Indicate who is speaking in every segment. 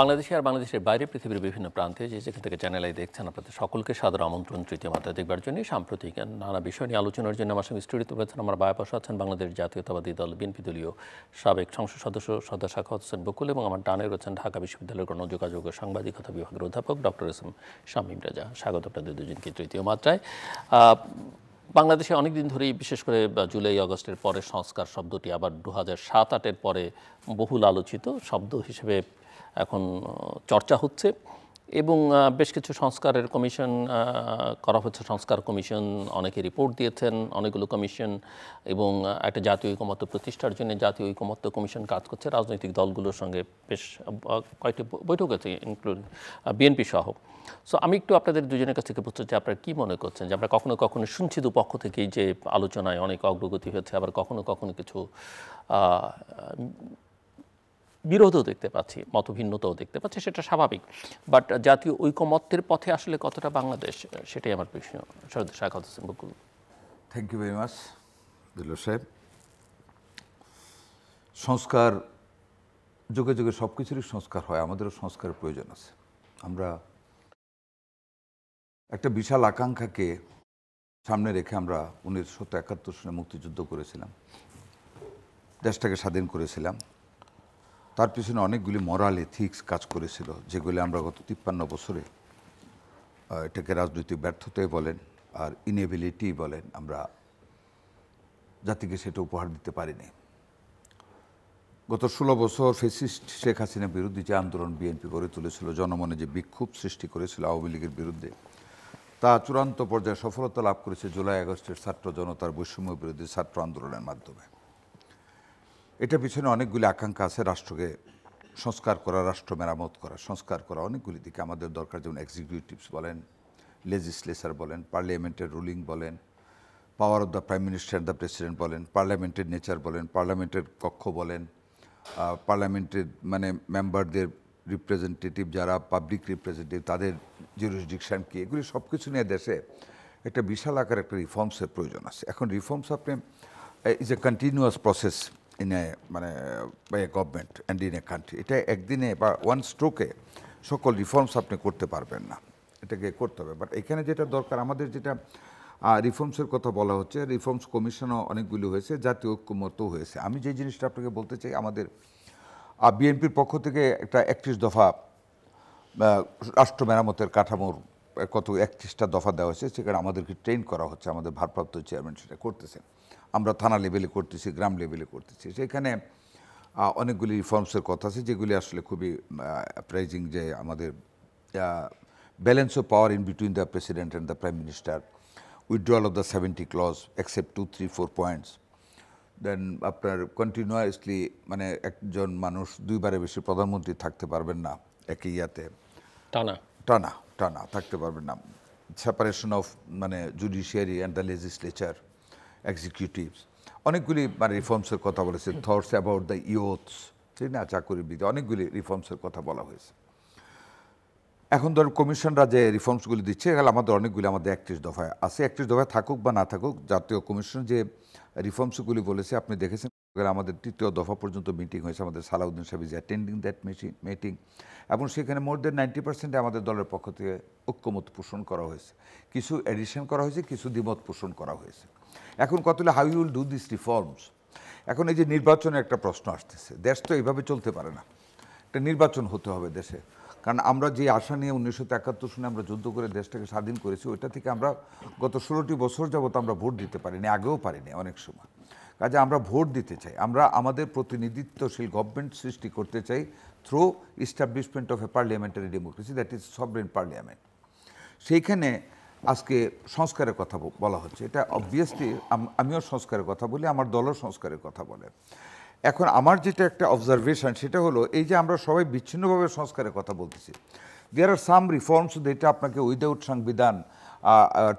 Speaker 1: বাংলাদেশে আর বাংলাদেশের বাইরে পৃথিবীর বিভিন্ন প্রান্তে যে যেখান থেকে চ্যানেল আই দেখছেন আপনাদের সকলকে সাদর আমন্ত্রণ তৃতীয় মাত্রা দেখবার জন্য। সাম্প্রতিক নানা বিষয় নিয়ে আলোচনার জন্য আমার সঙ্গে স্টুডিওতে রয়েছেন আমার বায়া পাশে আছেন বাংলাদেশ জাতীয়তাবাদী দল বিএনপি দলীয় সাবেক সংসদ সদস্য সদর সাখাওয়াত হোসেন বকুল এবং আমার ডানে রয়েছেন ঢাকা বিশ্ববিদ্যালয়ের গণযোগাযোগ ও সাংবাদিকতা বিভাগের অধ্যাপক ডক্টর এস এম শামীম রাজা। স্বাগত আপনাদের দুজনকে তৃতীয় মাত্রায়। বাংলাদেশে অনেকদিন ধরেই বিশেষ করে জুলাই আগস্টের পরে সংস্কার শব্দটি আবার 2007-08-এর পরে বহুল আলোচিত শব্দ হিসেবে এখন চর্চা হচ্ছে এবং বেশ কিছু সংস্কারের কমিশন করা হচ্ছে। সংস্কার কমিশন অনেকে রিপোর্ট দিয়েছেন, অনেকগুলো কমিশন, এবং একটা জাতীয় ঐকমত্য প্রতিষ্ঠার জন্য জাতীয় ঐকমত্য কমিশন কাজ করছে। রাজনৈতিক দলগুলোর সঙ্গে বেশ কয়েকটি বৈঠক আছে, ইনক্লুড বিএনপি সহ। সো আমি একটু আপনাদের দুজনের কাছ থেকে বুঝতে চাই, আপনারা কী মনে করছেন যে আমরা কখনো কখনো শুনছি দুপক্ষ থেকেই যে আলোচনায় অনেক অগ্রগতি হয়েছে, আবার কখনো কখনো কিছু বিরোধও দেখতে পাচ্ছি, মতভিন্নতাও দেখতে পাচ্ছি, সেটা স্বাভাবিক। বাট জাতীয় ঐকমত্যের পথে আসলে কতটা বাংলাদেশ, সেটাই আমার প্রশ্ন। সৈয়দ সাখাওয়াত হোসেন বকুল।
Speaker 2: থ্যাংক ইউ ভেরি মাচ দিলুর সাহেব। সংস্কার যুগে যুগে সব কিছুরই সংস্কার হয়, আমাদেরও সংস্কারের প্রয়োজন আছে। আমরা একটা বিশাল আকাঙ্ক্ষাকে সামনে রেখে আমরা 1971 সালে মুক্তিযুদ্ধ করেছিলাম, দেশটাকে স্বাধীন করেছিলাম। তার পিছনে অনেকগুলি মরাল এথিক্স কাজ করেছিল, যেগুলি আমরা গত 53 বছরে এটাকে রাজনৈতিক ব্যর্থতাই বলেন আর ইনেবিলিটি বলেন, আমরা জাতিকে সেটা উপহার দিতে পারিনি। গত 16 বছর ফেসিস্ট শেখ হাসিনার বিরুদ্ধে যে আন্দোলন বিএনপি গড়ে তুলেছিল, জনমনে যে বিক্ষোভ সৃষ্টি করেছিল আওয়ামী লীগের বিরুদ্ধে, তা চূড়ান্ত পর্যায়ে সফলতা লাভ করেছে জুলাই আগস্টের ছাত্র জনতার বৈষম্য বিরোধী ছাত্র আন্দোলনের মাধ্যমে। এটা পিছনে অনেকগুলি আকাঙ্ক্ষা আছে, রাষ্ট্রকে সংস্কার করা, রাষ্ট্র মেরামত করা, সংস্কার করা অনেকগুলি দিকে আমাদের দরকার। যেমন এক্সিকিউটিভস বলেন, লেজিসলেচার বলেন, পার্লামেন্টের রুলিং বলেন, power of the prime minister the president বলেন, পার্লামেন্টের নেচার বলেন, পার্লামেন্টের কক্ষ বলেন, পার্লামেন্টের মানে মেম্বারদের রিপ্রেজেন্টেটিভ যারা পাবলিক রিপ্রেজেন্টেটিভ তাদের জুরিসডিকশন কি, এগুলি সব কিছু নিয়ে দেশে একটা বিশাল আকার একটা রিফর্মসের প্রয়োজন আছে। এখন রিফর্মস আপনি is a continuous process in a মানে by a government and in a country. এটা একদিনে বা ওয়ান স্ট্রোকে সকল রিফর্মস আপনি করতে পারবেন না, এটাকে করতে হবে। বাট এখানে যেটা দরকার, আমাদের যেটা রিফর্মসের কথা বলা হচ্ছে, রিফর্মস কমিশনও অনেকগুলি হয়েছে, জাতীয় ঐক্যমত্য হয়েছে। আমি যে জিনিসটা আপনাকে বলতে চাই, আমাদের বিএনপির পক্ষ থেকে একটা 31 দফা রাষ্ট্র মেরামতের কাঠামোর কত 31টা দফা দেওয়া হয়েছে, সেখানে আমাদেরকে ট্রেন করা হচ্ছে, আমাদের ভারপ্রাপ্ত চেয়ারম্যান সেটা করতেছেন, আমরা থানা লেভেলে করতেছি, গ্রাম লেভেলে করতেছি। সেখানে অনেকগুলি রিফর্মসের কথা আছে যেগুলি আসলে খুবই প্রাইজিং, যে আমাদের balance of power in between the president and the prime minister, withdrawal of the 70 clause except 2, 3, 4 points. Then আপনার কন্টিনিউয়াসলি মানে একজন মানুষ দুইবারে বেশি প্রধানমন্ত্রী থাকতে পারবেন না একই ইয়াতে, টানা টানা টানা থাকতে পারবেন না। সেপারেশন অফ মানে judiciary and the legislature, executives, অনেকগুলি মানে রিফর্মসের কথা বলেছে। থটস অ্যাবাউট দ্য ইয়ুথস, ঠিক না, চাকরি বৃদ্ধি, অনেকগুলি রিফর্মসের কথা বলা হয়েছে। এখন ধর কমিশনরা যে রিফর্মসগুলি দিচ্ছে, এগুলো আমাদের অনেকগুলি আমাদের 31 দফায় আছে। 31 দফায় থাকুক বা না থাকুক, জাতীয় কমিশন যে রিফর্মসগুলি বলেছে আপনি দেখেছেন, আমাদের 3য় দফা পর্যন্ত মিটিং হয়েছে। আমাদের সালাউদ্দিন সাহেব ইজ অ্যাটেন্ডিং দ্যাট মিটিং, এবং সেখানে মোর দেন 90% আমাদের দলের পক্ষ থেকে ঐক্যমত পোষণ করা হয়েছে। কিছু এডিশন করা হয়েছে, কিছু দ্বিমত পোষণ করা হয়েছে। এখন কত হলো how you will do this reforms. এখন এই যে নির্বাচনের একটা প্রশ্ন আসতেছে, দেশ তো এইভাবে চলতে পারে না, একটা নির্বাচন হতে হবে দেশে। কারণ আমরা যে আশা নিয়ে 1971 সালে আমরা যুদ্ধ করে দেশটাকে স্বাধীন করেছি, ওইটা থেকে আমরা গত 16টি বছর যাবত আমরা ভোট দিতে পারিনি, আগেও পারিনি অনেক সময়। কাজে আমরা ভোট দিতে চাই, আমরা আমাদের প্রতিনিধিত্বশীল গভর্নমেন্ট সৃষ্টি করতে চাই through establishment of a parliamentary democracy, that is sovereign parliament. সেইখানে আজকে সংস্কারের কথা বলা হচ্ছে। এটা অবভিয়াসলি আমিও সংস্কারের কথা বলি, আমার দলও সংস্কারের কথা বলে। এখন আমার যেটা একটা অবজারভেশন, সেটা হলো এই যে আমরা সবাই বিচ্ছিন্নভাবে সংস্কারের কথা বলতেছি, দেয়ার আর সাম রিফর্মস যেটা আপনাকে উইদাউট সংবিধান,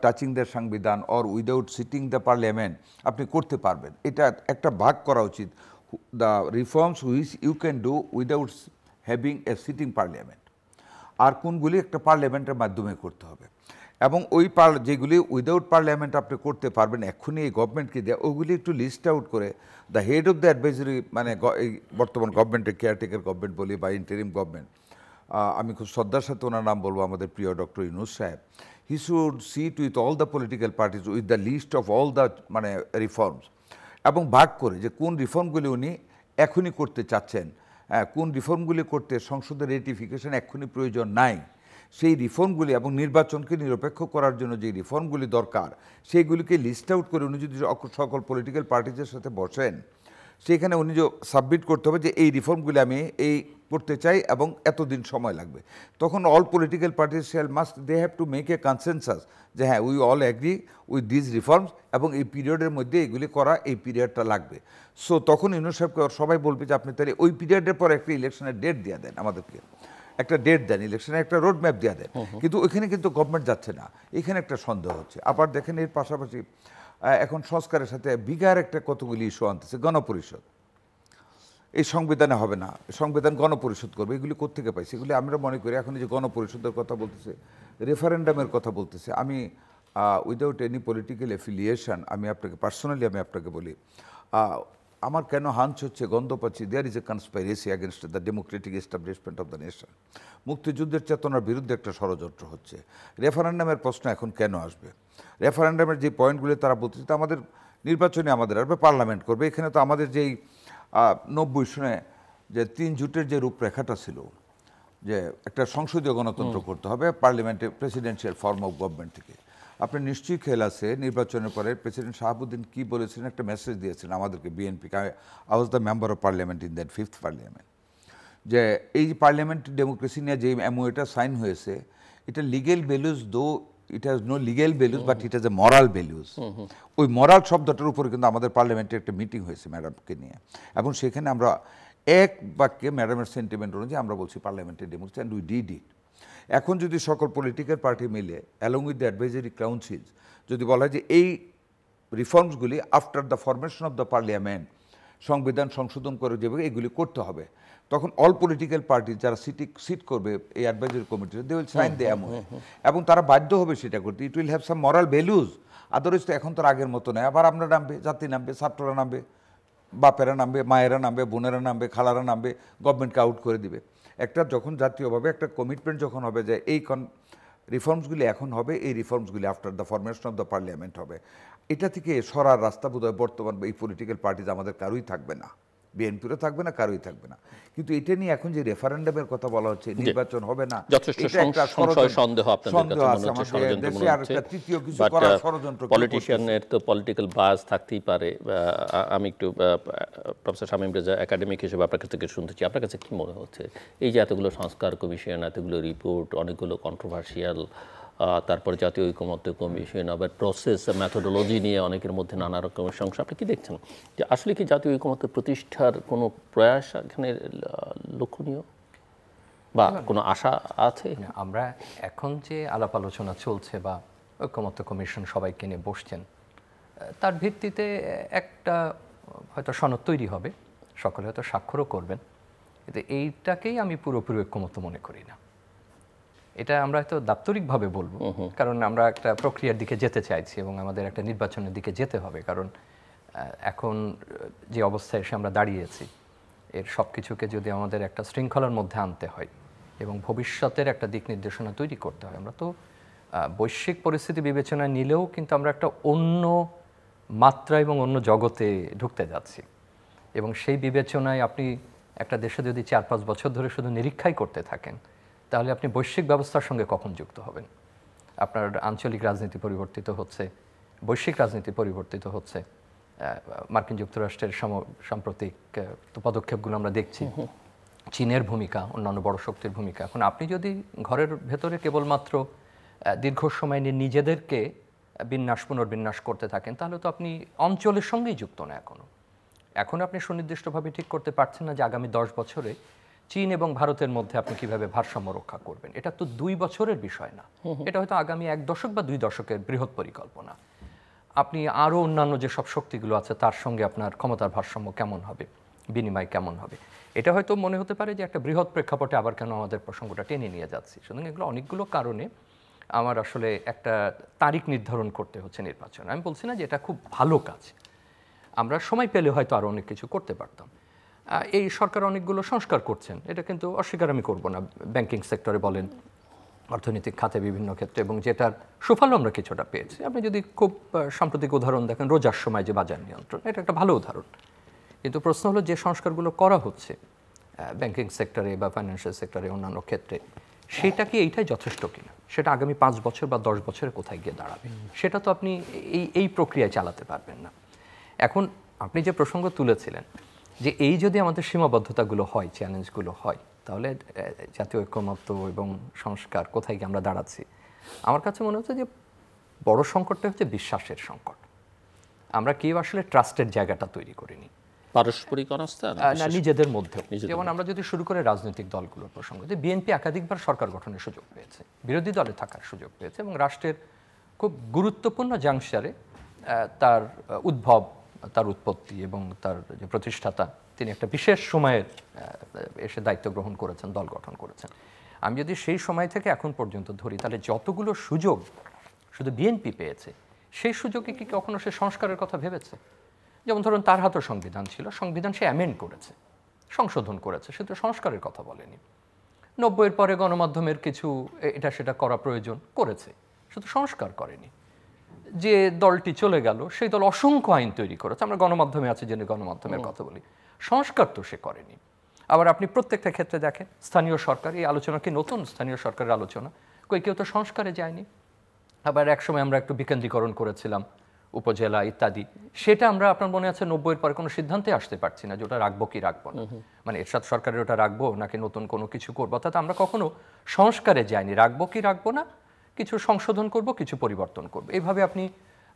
Speaker 2: টাচিং দ্য সংবিধান or without sitting the parliament আপনি করতে পারবেন। এটা একটা ভাগ করা উচিত, the reforms which you can do without having a sitting parliament, আর কোনগুলি একটা পার্লামেন্টের মাধ্যমে করতে হবে। এবং ওই যেগুলি উইদাউট পার্লামেন্ট আপনি করতে পারবেন এক্ষুনি এই গভর্নমেন্টকে দেওয়া, ওইগুলি একটু লিস্ট আউট করে the head of the advisory, মানে এই বর্তমান গভর্নমেন্টের কেয়ারটেকার গভর্নমেন্ট বলি বা ইন্টারিম গভর্নমেন্ট, আমি খুব শ্রদ্ধার সাথে ওনার নাম বলবো, আমাদের প্রিয় ডক্টর ইউনূস সাহেব, he should sit with all the political parties with the list of all the মানে রিফর্মস, এবং ভাগ করে যে কোন রিফর্মগুলি উনি এখনই করতে চাচ্ছেন, কোন রিফর্মগুলি করতে সংসদের রেটিফিকেশন এক্ষুনি প্রয়োজন নাই, সেই রিফর্মগুলি এবং নির্বাচনকে নিরপেক্ষ করার জন্য যে রিফর্মগুলি দরকার সেইগুলিকে লিস্ট আউট করে উনি যদি সকল পলিটিক্যাল পার্টিজের সাথে বসেন, সেইখানে উনি যে সাবমিট করতে হবে যে এই রিফর্মগুলি আমি এই করতে চাই এবং এতদিন সময় লাগবে, তখন all political parties shall must they have to make a consensus যে হ্যাঁ we all agree with this reforms এবং এই পিরিয়ডের মধ্যে এগুলি করা, এই পিরিয়ডটা লাগবে। সো তখন ইউনূস সাহেবকে সবাই বলবে যে আপনি তাহলে ওই পিরিয়ডের পর একটা ইলেকশনের ডেট দিয়ে দেন, আমাদেরকে একটা ডেট দেন, ইলেকশনের একটা রোড ম্যাপ দিয়ে দেন। কিন্তু ওইখানে কিন্তু গভর্নমেন্ট যাচ্ছে না, এখানে একটা সন্দেহ হচ্ছে। আবার দেখেন এর পাশাপাশি এখন সংস্কারের সাথে বিঘার একটা কতগুলি ইস্যু আনতেছে, গণপরিষদ এই সংবিধানে হবে না, সংবিধান গণপরিষদ করবে, এগুলি কোত্থেকে পাইছে? এগুলি আমরা মনে করি এখন যে গণপরিষদের কথা বলতেছে, রেফারেন্ডামের কথা বলতেছে। আমি উইদাউট এনি পলিটিক্যাল অ্যাফিলিয়েশন আমি আপনাকে পার্সোনালি আমি আপনাকে বলি, আমার কেন হাঞ্চ হচ্ছে, গন্ধ পাচ্ছি, there is a conspiracy against the democratic establishment of the nation. মুক্তিযুদ্ধের চেতনার বিরুদ্ধে একটা ষড়যন্ত্র হচ্ছে। রেফারেন্ডামের প্রশ্ন এখন কেন আসবে? রেফারেন্ডামের যে পয়েন্টগুলি তারা বলতেছে, আমাদের নির্বাচনে আমাদের আসবে, পার্লামেন্ট করবে। এখানে তো আমাদের যেই 90 সনে যে 3 জোটের যে রূপরেখাটা ছিল, যে একটা সংসদীয় গণতন্ত্র করতে হবে পার্লামেন্টে, প্রেসিডেন্সিয়াল ফর্ম অফ গভর্নমেন্ট থেকে। আপনি নিশ্চয়ই খেয়াল আছে নির্বাচনের পরে প্রেসিডেন্ট শাহাবুদ্দিন কি বলেছিলেন, একটা মেসেজ দিয়েছিলেন আমাদেরকে, বিএনপিকে। I was the member of parliament in that 5th parliament, যে এই পার্লামেন্ট ডেমোক্রেসি নিয়ে যে এমওএটা সাইন হয়েছে, এটা legal values, though it has no legal values but it has a moral values. ওই মরাল শব্দটার উপরে কিন্তু আমাদের পার্লামেন্টে একটা মিটিং হয়েছে ম্যাডামকে নিয়ে, এবং সেখানে আমরা এক বাক্যে ম্যাডামের সেন্টিমেন্ট অনুযায়ী আমরা বলছি পার্লামেন্টের democracy, and we did it. এখন যদি সকল পলিটিক্যাল পার্টি মিলে along with the advisory councils যদি বলা হয় যে এই রিফর্মসগুলি after the formation of the parliament, সংবিধান সংশোধন করে যেভাবে এগুলি করতে হবে, তখন অল পলিটিক্যাল পার্টি যারা সিট করবে এই অ্যাডভাইজারি কমিটিতে, they will sign the MOA, এবং তারা বাধ্য হবে সেটা করতে। It will have some moral values. Otherwise তো এখন তো আগের মতো নয়, আবার আমরা নামবে, জাতি নামবে, ছাত্ররা নামবে, বাপেরা নামবে, মায়েরা নামবে, বোনেরা নামবে, খালারা নামবে, গভর্নমেন্টকে আউট করে দিবে। একটা যখন জাতীয়ভাবে একটা কমিটমেন্ট যখন হবে যে এই রিফর্মসগুলি এখন হবে, এই রিফর্মসগুলি after the formation of the parliament হবে, এটা থেকে সরার রাস্তা বোধহয় বর্তমান এই পলিটিক্যাল পার্টিজ আমাদের কারোই থাকবে না, বিএনপিরও থাকবে না, কারোই থাকবে না। কিন্তু এটা নিয়ে এখন যে রেফারেন্ডামের কথা বলা হচ্ছে, নির্বাচন হবে না,
Speaker 1: পলিটিশিয়ানের তো পলিটিক্যাল বাজ থাকতেই পারে। আমি একটু প্রফেসর শামীম রেজা একাডেমিক হিসেবে আপনার কাছ থেকে শুনতে চাই, আপনার কাছে কি মনে হচ্ছে এই যে এতগুলো সংস্কার কমিশন, এতগুলো রিপোর্ট, অনেকগুলো কন্ট্রোভার্সিয়াল, তারপরে জাতীয় ঐকমত্য কমিশন, আবার প্রসেস মেথোডোলজি নিয়ে অনেকের মধ্যে নানা রকমের সমস্যা, আপনি কি দেখছেন যে আসলে কি জাতীয় ঐকমত্য প্রতিষ্ঠার কোনো প্রয়াস এখানে লক্ষণীয় বা কোনো আশা আছে?
Speaker 3: আমরা এখন যে আলাপ আলোচনা চলছে বা ঐকমত্য কমিশন সবাইকে নিয়ে বসছেন, তার ভিত্তিতে একটা হয়তো সনদ তৈরি হবে, সকলে হয়তো স্বাক্ষরও করবেন, কিন্তু এইটাকেই আমি পুরোপুরি ঐকমত্য মনে করি না। এটা আমরা হয়তো দাপ্তরিকভাবে বলবো, কারণ আমরা একটা প্রক্রিয়ার দিকে যেতে চাইছি এবং আমাদের একটা নির্বাচনের দিকে যেতে হবে। কারণ এখন যে অবস্থায় এসে আমরা দাঁড়িয়েছি, এর সব কিছুকে যদি আমাদের একটা শৃঙ্খলার মধ্যে আনতে হয় এবং ভবিষ্যতের একটা দিক নির্দেশনা তৈরি করতে হয়, আমরা তো বৈশ্বিক পরিস্থিতি বিবেচনায় নিলেও কিন্তু আমরা একটা অন্য মাত্রা এবং অন্য জগতে ঢুকতে যাচ্ছি। এবং সেই বিবেচনায় আপনি একটা দেশে যদি 4-5 বছর ধরে শুধু নিরীক্ষাই করতে থাকেন, তাহলে আপনি বৈশ্বিক ব্যবস্থার সঙ্গে কখন যুক্ত হবেন? আপনার আঞ্চলিক রাজনীতি পরিবর্তিত হচ্ছে, বৈশ্বিক রাজনীতি পরিবর্তিত হচ্ছে, মার্কিন যুক্তরাষ্ট্রের সাম্প্রতিক পদক্ষেপগুলো আমরা দেখছি, চীনের ভূমিকা, অন্যান্য বড় শক্তির ভূমিকা। এখন আপনি যদি ঘরের ভেতরে কেবলমাত্র দীর্ঘ সময় নিয়ে নিজেদেরকে পুনর্বিন্যাস করতে থাকেন, তাহলে তো আপনি অঞ্চলের সঙ্গেই যুক্ত না। এখন আপনি সুনির্দিষ্টভাবে ঠিক করতে পারছেন না যে আগামী 10 বছরে চীন এবং ভারতের মধ্যে আপনি কিভাবে ভারসাম্য রক্ষা করবেন। এটা তো 2 বছরের বিষয় না, এটা হয়তো আগামী 1 দশক বা 2 দশকের বৃহৎ পরিকল্পনা। আপনি আরও অন্যান্য যেসব শক্তিগুলো আছে তার সঙ্গে আপনার ক্ষমতার ভারসাম্য কেমন হবে, বিনিময় কেমন হবে, এটা হয়তো মনে হতে পারে যে একটা বৃহৎ প্রেক্ষাপটে আবার কেন আমাদের প্রসঙ্গটা টেনে নিয়ে যাচ্ছি। সুতরাং এগুলো অনেকগুলো কারণে আমার আসলে একটা তারিখ নির্ধারণ করতে হচ্ছে নির্বাচন। আমি বলছি না যে এটা খুব ভালো কাজ, আমরা সময় পেলে হয়তো আরও অনেক কিছু করতে পারতাম। এই সরকার অনেকগুলো সংস্কার করছেন, এটা কিন্তু অস্বীকার আমি করব না। ব্যাংকিং সেক্টরে বলেন, অর্থনৈতিক খাতে বিভিন্ন ক্ষেত্রে, এবং যেটার সুফল আমরা কিছুটা পেয়েছি। আপনি যদি খুব সাম্প্রতিক উদাহরণ দেখেন, রোজার সময় যে বাজার নিয়ন্ত্রণ, এটা একটা ভালো উদাহরণ। কিন্তু প্রশ্ন হলো যে সংস্কারগুলো করা হচ্ছে ব্যাংকিং সেক্টরে বা ফাইন্যান্সিয়াল সেক্টরে অন্যান্য ক্ষেত্রে, সেটা কি এইটাই যথেষ্ট কিনা, সেটা আগামী 5 বছর বা 10 বছরে কোথায় গিয়ে দাঁড়াবে, সেটা তো আপনি এই প্রক্রিয়ায় চালাতে পারবেন না। এখন আপনি যে প্রসঙ্গ তুলেছিলেন যে এই যদি আমাদের সীমাবদ্ধতাগুলো হয়, চ্যালেঞ্জগুলো হয়, তাহলে জাতীয় ঐক্যমত্য এবং সংস্কার কোথায় গিয়ে আমরা দাঁড়াচ্ছি। আমার কাছে মনে হচ্ছে যে বড় সংকটটা হচ্ছে বিশ্বাসের সংকট। আমরা কেউ আসলে ট্রাস্টের জায়গাটা তৈরি করিনি
Speaker 1: পারস্পরিক অনাস্থা
Speaker 3: না, নিজেদের মধ্যে। যেমন আমরা যদি শুরু করে রাজনৈতিক দলগুলোর প্রসঙ্গ, যে বিএনপি একাধিকবার সরকার গঠনের সুযোগ পেয়েছে, বিরোধী দলে থাকার সুযোগ পেয়েছে, এবং রাষ্ট্রের খুব গুরুত্বপূর্ণ জাংশারে তার উদ্ভব, তার উৎপত্তি এবং তার যে প্রতিষ্ঠাতা, তিনি একটা বিশেষ সময়ে এসে দায়িত্ব গ্রহণ করেছেন, দল গঠন করেছেন। আমি যদি সেই সময় থেকে এখন পর্যন্ত ধরি, তাহলে যতগুলো সুযোগ শুধু বিএনপি পেয়েছে, সেই সুযোগে কি কখনো সে সংস্কারের কথা ভেবেছে? যেমন ধরুন, তার হাতেও সংবিধান ছিল, সংবিধান সে অ্যামেন্ড করেছে, সংশোধন করেছে, সে তো সংস্কারের কথা বলেনি। 90-এর পরে গণমাধ্যমের কিছু এটা সেটা করা প্রয়োজন করেছে, শুধু সংস্কার করেনি। যে দলটি চলে গেল, সেই দল অসংখ্য আইন তৈরি করেছে, আমরা গণমাধ্যমে আছি জেনে গণমাধ্যমের কথা বলি, সংস্কার তো সে করেনি। আবার আপনি প্রত্যেকটা ক্ষেত্রে দেখেন, স্থানীয় সরকার, এই আলোচনা কি নতুন? স্থানীয় সরকারের আলোচনা কেউ তো সংস্কারে যায়নি। আবার একসময় আমরা একটু বিকেন্দ্রীকরণ করেছিলাম, উপজেলা ইত্যাদি, সেটা আমরা, আপনার মনে আছে, 90-এর পরে কোনো সিদ্ধান্তে আসতে পারছি না যে ওটা রাখবো কি রাখবো না, মানে এরশাদ সরকারের ওটা রাখবো নাকি নতুন কোনো কিছু করবো। অর্থাৎ আমরা কখনো সংস্কারে যাইনি, রাখবো কি রাখবো না, কিছু সংশোধন করব, কিছু পরিবর্তন করব। এইভাবে আপনি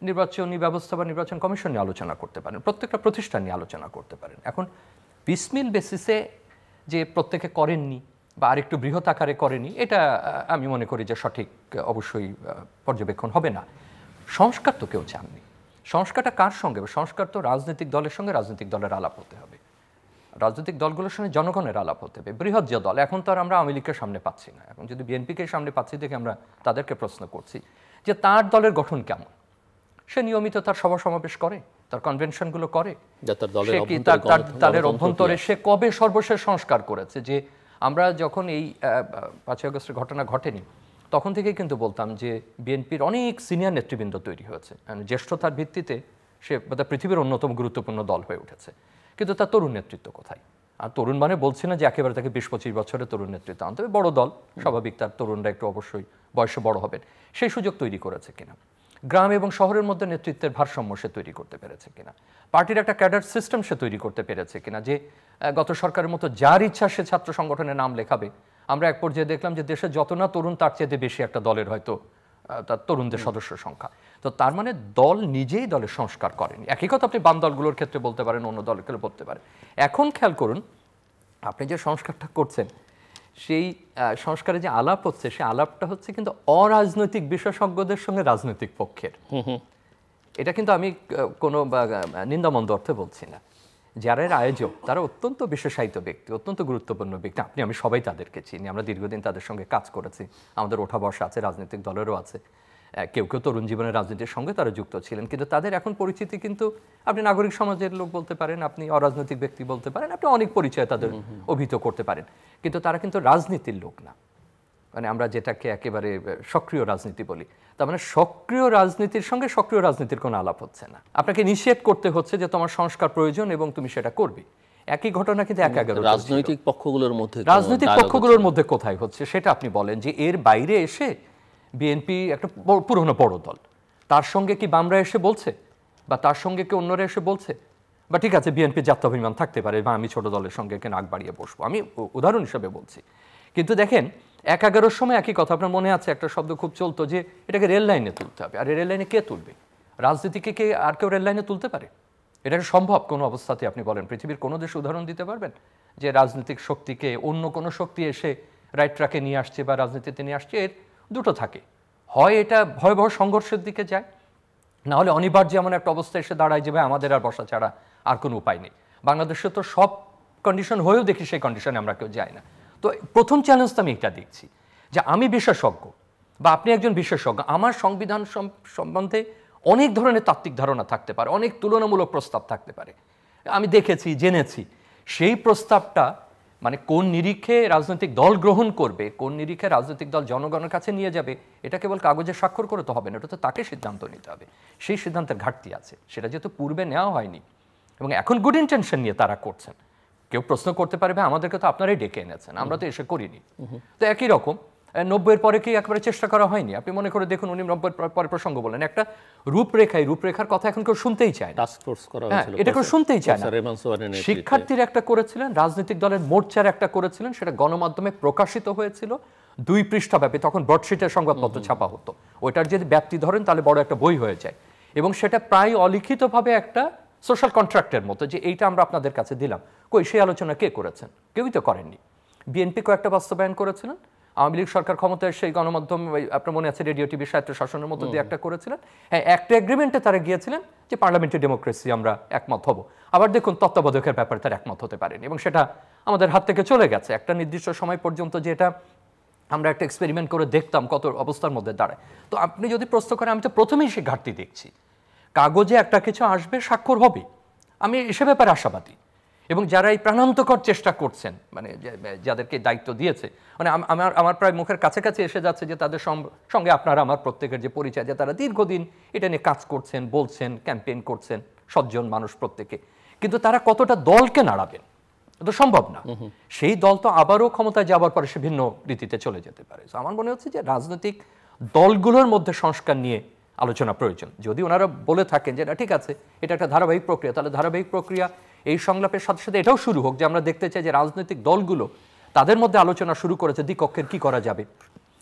Speaker 3: নির্বাচনী ব্যবস্থা বা নির্বাচন কমিশন নিয়ে আলোচনা করতে পারেন, প্রত্যেকটা প্রতিষ্ঠান নিয়ে আলোচনা করতে পারেন। এখন পিসমিল বেসিসে যে প্রত্যেকে করেননি বা আরেকটু বৃহৎ আকারে করেনি, এটা আমি মনে করি যে সঠিক অবশ্যই পর্যবেক্ষণ হবে না। সংস্কার তো কেউ চাননি। সংস্কারটা কার সঙ্গে? সংস্কার তো রাজনৈতিক দলের সঙ্গে, রাজনৈতিক দলের আলাপ হতে হবে, রাজনৈতিক দলগুলোর সঙ্গে জনগণের আলাপ হতে হবে। বৃহৎ যে দল, এখন তো আর আমরা আওয়ামী লীগকে সামনে পাচ্ছি না, এখন যদি বিএনপিকে সামনে পাচ্ছি দেখে আমরা তাদেরকে প্রশ্ন করছি যে তার দলের গঠন কেমন। সে নিয়মিত তার সভা সমাবেশ করে, তার কনভেনশনগুলো করে, তাদের অভ্যন্তরে সে কবে সর্বশেষ সংস্কার করেছে। যে আমরা যখন এই 5ই আগস্টের ঘটনা ঘটেনি, তখন থেকেই কিন্তু বলতাম যে বিএনপির অনেক সিনিয়র নেতৃবৃন্দ তৈরি হয়েছে, জ্যেষ্ঠতার ভিত্তিতে সে পৃথিবীর অন্যতম গুরুত্বপূর্ণ দল হয়ে উঠেছে। কিন্তু তার তরুণ নেতৃত্ব কোথায়? আর তরুণ মানে বলছি না যে একেবারে তাকে 20-25 বছরের তরুণ নেতৃত্ব আনতে হবে, বড় দল স্বাভাবিক, তার তরুণরা একটু অবশ্যই বয়সে বড় হবেন, সেই সুযোগ তৈরি করেছে কিনা। গ্রাম এবং শহরের মধ্যে নেতৃত্বের ভারসাম্য সে তৈরি করতে পেরেছে কিনা। পার্টির একটা ক্যাডার সিস্টেম সে তৈরি করতে পেরেছে কিনা, যে গত সরকারের মতো যার ইচ্ছা সে ছাত্র সংগঠনের নাম লেখাবে। আমরা এক পর্যায়ে দেখলাম যে দেশে যত না তরুণ, তার চেয়ে বেশি একটা দলের হয়তো তার তরুণদের সদস্য সংখ্যা। তো তার মানে দল নিজেই দলের সংস্কার করেনি। একই কথা আপনি বাম দলগুলোর ক্ষেত্রে বলতে পারেন, অন্য দলকে বলতে পারেন। এখন খেয়াল করুন, আপনি যে সংস্কারটা করছেন, সেই সংস্কারে যে আলাপ হচ্ছে, সেই আলাপটা হচ্ছে কিন্তু অরাজনৈতিক বিশেষজ্ঞদের সঙ্গে রাজনৈতিক পক্ষের। এটা কিন্তু আমি কোনো নিন্দামন্দ অর্থে বলছি না। যারা এর আয়োজক তারা অত্যন্ত বিশেষায়িত ব্যক্তি, অত্যন্ত গুরুত্বপূর্ণ ব্যক্তি। আমি সবাই তাদেরকে চিনি, আমরা দীর্ঘদিন তাদের সঙ্গে কাজ করেছি, আমাদের ওঠা বসা আছে, রাজনৈতিক দলেরও আছে, কেউ কেউ তরুণ জীবনের রাজনীতির সঙ্গে তারা যুক্ত ছিলেন। কিন্তু তাদের এখন পরিচিতি কিন্তু আপনি নাগরিক সমাজের লোক বলতে পারেন, আপনি অরাজনৈতিক ব্যক্তি বলতে পারেন, আপনি অনেক পরিচয় তাদের অভিহিত করতে পারেন, কিন্তু তারা কিন্তু রাজনীতির লোক না। মানে আমরা যেটাকে একেবারে সক্রিয় রাজনীতি বলি, তার মানে সক্রিয় রাজনীতির সঙ্গে সক্রিয় রাজনীতির কোনো আলাপ হচ্ছে না। আপনাকে নিষেধ করতে হচ্ছে যে তোমার সংস্কার প্রয়োজন এবং তুমি সেটা করবে। একই ঘটনা কিন্তু 11
Speaker 1: রাজনৈতিক
Speaker 3: পক্ষগুলোর মধ্যে কোথায় হচ্ছে সেটা আপনি বলেন। যে এর বাইরে এসে বিএনপি একটা পুরনো বড় দল, তার সঙ্গে কি বামরা এসে বলছে, বা তার সঙ্গে কি অন্যরা এসে বলছে, বা ঠিক আছে বিএনপি যাত্রাভিমান থাকতে পারে, বা আমি ছোট দলের সঙ্গে নাক বাড়িয়ে বসবো, আমি উদাহরণ হিসেবে বলছি। কিন্তু দেখেন 11-র সময় একই কথা, আপনার মনে আছে একটা শব্দ খুব চলতো যে এটাকে রেল লাইনে তুলতে হবে। আর রেল লাইনে কে তুলবে? রাজনীতিকে কে আর কেউ রেল লাইনে তুলতে পারে? এটাকে সম্ভব কোনো অবস্থাতে? আপনি বলেন পৃথিবীর কোনো দেশে উদাহরণ দিতে পারবেন যে রাজনৈতিক শক্তিকে অন্য কোনো শক্তি এসে রাইট ট্র্যাকে নিয়ে আসছে বা রাজনীতিতে নিয়ে আসছে? এর দুটো থাকে, হয় এটা ভয়াবহ সংঘর্ষের দিকে যায়, না হলে অনিবার্য এমন একটা অবস্থা এসে দাঁড়ায় যে ভাই আমাদের আর বসা ছাড়া আর কোনো উপায় নেই। বাংলাদেশে তো সব কন্ডিশন হয়েও দেখি সেই কন্ডিশনে আমরা কেউ যাই না। তো প্রথম চ্যালেঞ্জ তো আমি এটা দেখছি যে আমি বিশেষজ্ঞ বা আপনি একজন বিশেষজ্ঞ, আমার সংবিধান সম্বন্ধে অনেক ধরনের তাত্ত্বিক ধারণা থাকতে পারে, অনেক তুলনামূলক প্রস্তাব থাকতে পারে, আমি দেখেছি জেনেছি, সেই প্রস্তাবটা মানে কোন নিরিখে রাজনৈতিক দল গ্রহণ করবে, কোন নিরিখে রাজনৈতিক দল জনগণের কাছে নিয়ে যাবে, এটা কেবল কাগজে স্বাক্ষর করে তো হবে না, এটা তো তাকে সিদ্ধান্ত নিতে হবে। সেই সিদ্ধান্তের ঘাটতি আছে, সেটা যেহেতু পূর্বে নেওয়া হয়নি এবং এখন গুড ইন্টেনশন নিয়ে তারা করছেন। কেউ প্রশ্ন করতে পারবে আমাদেরকে তো আপনারাই ডেকে এনেছেন, আমরা তো এসে করিনি। তো একই রকম 90-এর পরে কি একেবারে চেষ্টা করা হয়নি? আপনি মনে করে দেখুন, উনি 90-এর পরে প্রসঙ্গ বলেন, একটা রূপরেখার কথা এখন কেউ শুনতেই চায় না।
Speaker 1: টাস্ক ফোর্স করা হয়েছিল,
Speaker 3: এটা কেউ শুনতেই চায় না।
Speaker 1: প্রফেসর রেহমান সোহানের নেতৃত্বে।
Speaker 3: শিক্ষার্থীরা একটা করেছিলেন, রাজনৈতিক দলের মোর্চার একটা করেছিলেন, সেটা গণমাধ্যমে প্রকাশিত হয়েছিল 2 পৃষ্ঠাব্যাপী, তখন ব্রডশিটের সংবাদপত্র ছাপা হতো। ওইটার যদি ব্যাপ্তি ধরেন তাহলে বড় একটা বই হয়ে যায়, এবং সেটা প্রায় অলিখিতভাবে একটা সোশ্যাল কন্ট্রাক্টের মতো, যে এইটা আমরা আপনাদের কাছে দিলাম। কই সেই আলোচনা কে করেছেন? কেউই তো করেননি। বিএনপি কয়েকটা বাস্তবায়ন করেছিলেন, আওয়ামী লীগ সরকার ক্ষমতায় সেই গণমাধ্যম, আপনার মনে আছে রেডিও টিভি স্বায়ত্ত শাসনের মতো দিয়ে একটা করেছিলেন। হ্যাঁ, একটা এগ্রিমেন্টে তারা গিয়েছিলেন যে পার্লামেন্টারি ডেমোক্রেসি আমরা একমত হব। আবার দেখুন তত্ত্বাবধায়কের ব্যাপারে তারা একমত হতে পারেনি, এবং সেটা আমাদের হাত থেকে চলে গেছে একটা নির্দিষ্ট সময় পর্যন্ত, যে এটা আমরা একটা এক্সপেরিমেন্ট করে দেখতাম কত অবস্থার মধ্যে দাঁড়ায়। তো আপনি যদি প্রশ্ন করেন, আমি তো প্রথমেই সে ঘাটতি দেখছি। কাগজে একটা কিছু আসবে, স্বাক্ষর হবে, আমি সে ব্যাপারে আশাবাদী। এবং যারা এই প্রাণান্তকর চেষ্টা করছেন, মানে যাদেরকে দায়িত্ব দিয়েছে, মানে আমার প্রায় মুখের কাছাকাছি এসে যাচ্ছে যে তাদের সঙ্গে আপনারা আমার প্রত্যেকের যে পরিচয়, যে তারা দীর্ঘদিন এটা নিয়ে কাজ করছেন, বলছেন, ক্যাম্পেইন করছেন, সজ্জন মানুষ প্রত্যেকে, কিন্তু তারা কতটা দলকে নাড়াবেন তো সম্ভব না। সেই দল তো আবারও ক্ষমতায় যাবার পরে সে ভিন্ন রীতিতে চলে যেতে পারে। আমার মনে হচ্ছে যে রাজনৈতিক দলগুলোর মধ্যে সংস্কার নিয়ে আলোচনা প্রয়োজন। যদি ওনারা বলে থাকেন যে না ঠিক আছে, এটা একটা ধারাবাহিক প্রক্রিয়া, তাহলে ধারাবাহিক প্রক্রিয়া এই সংলাপের সাথে সাথে এটাও শুরু হোক যে আমরা দেখতে চাই যে রাজনৈতিক দলগুলো তাদের মধ্যে আলোচনা শুরু করেছে দ্বিকক্ষের কি করা যাবে,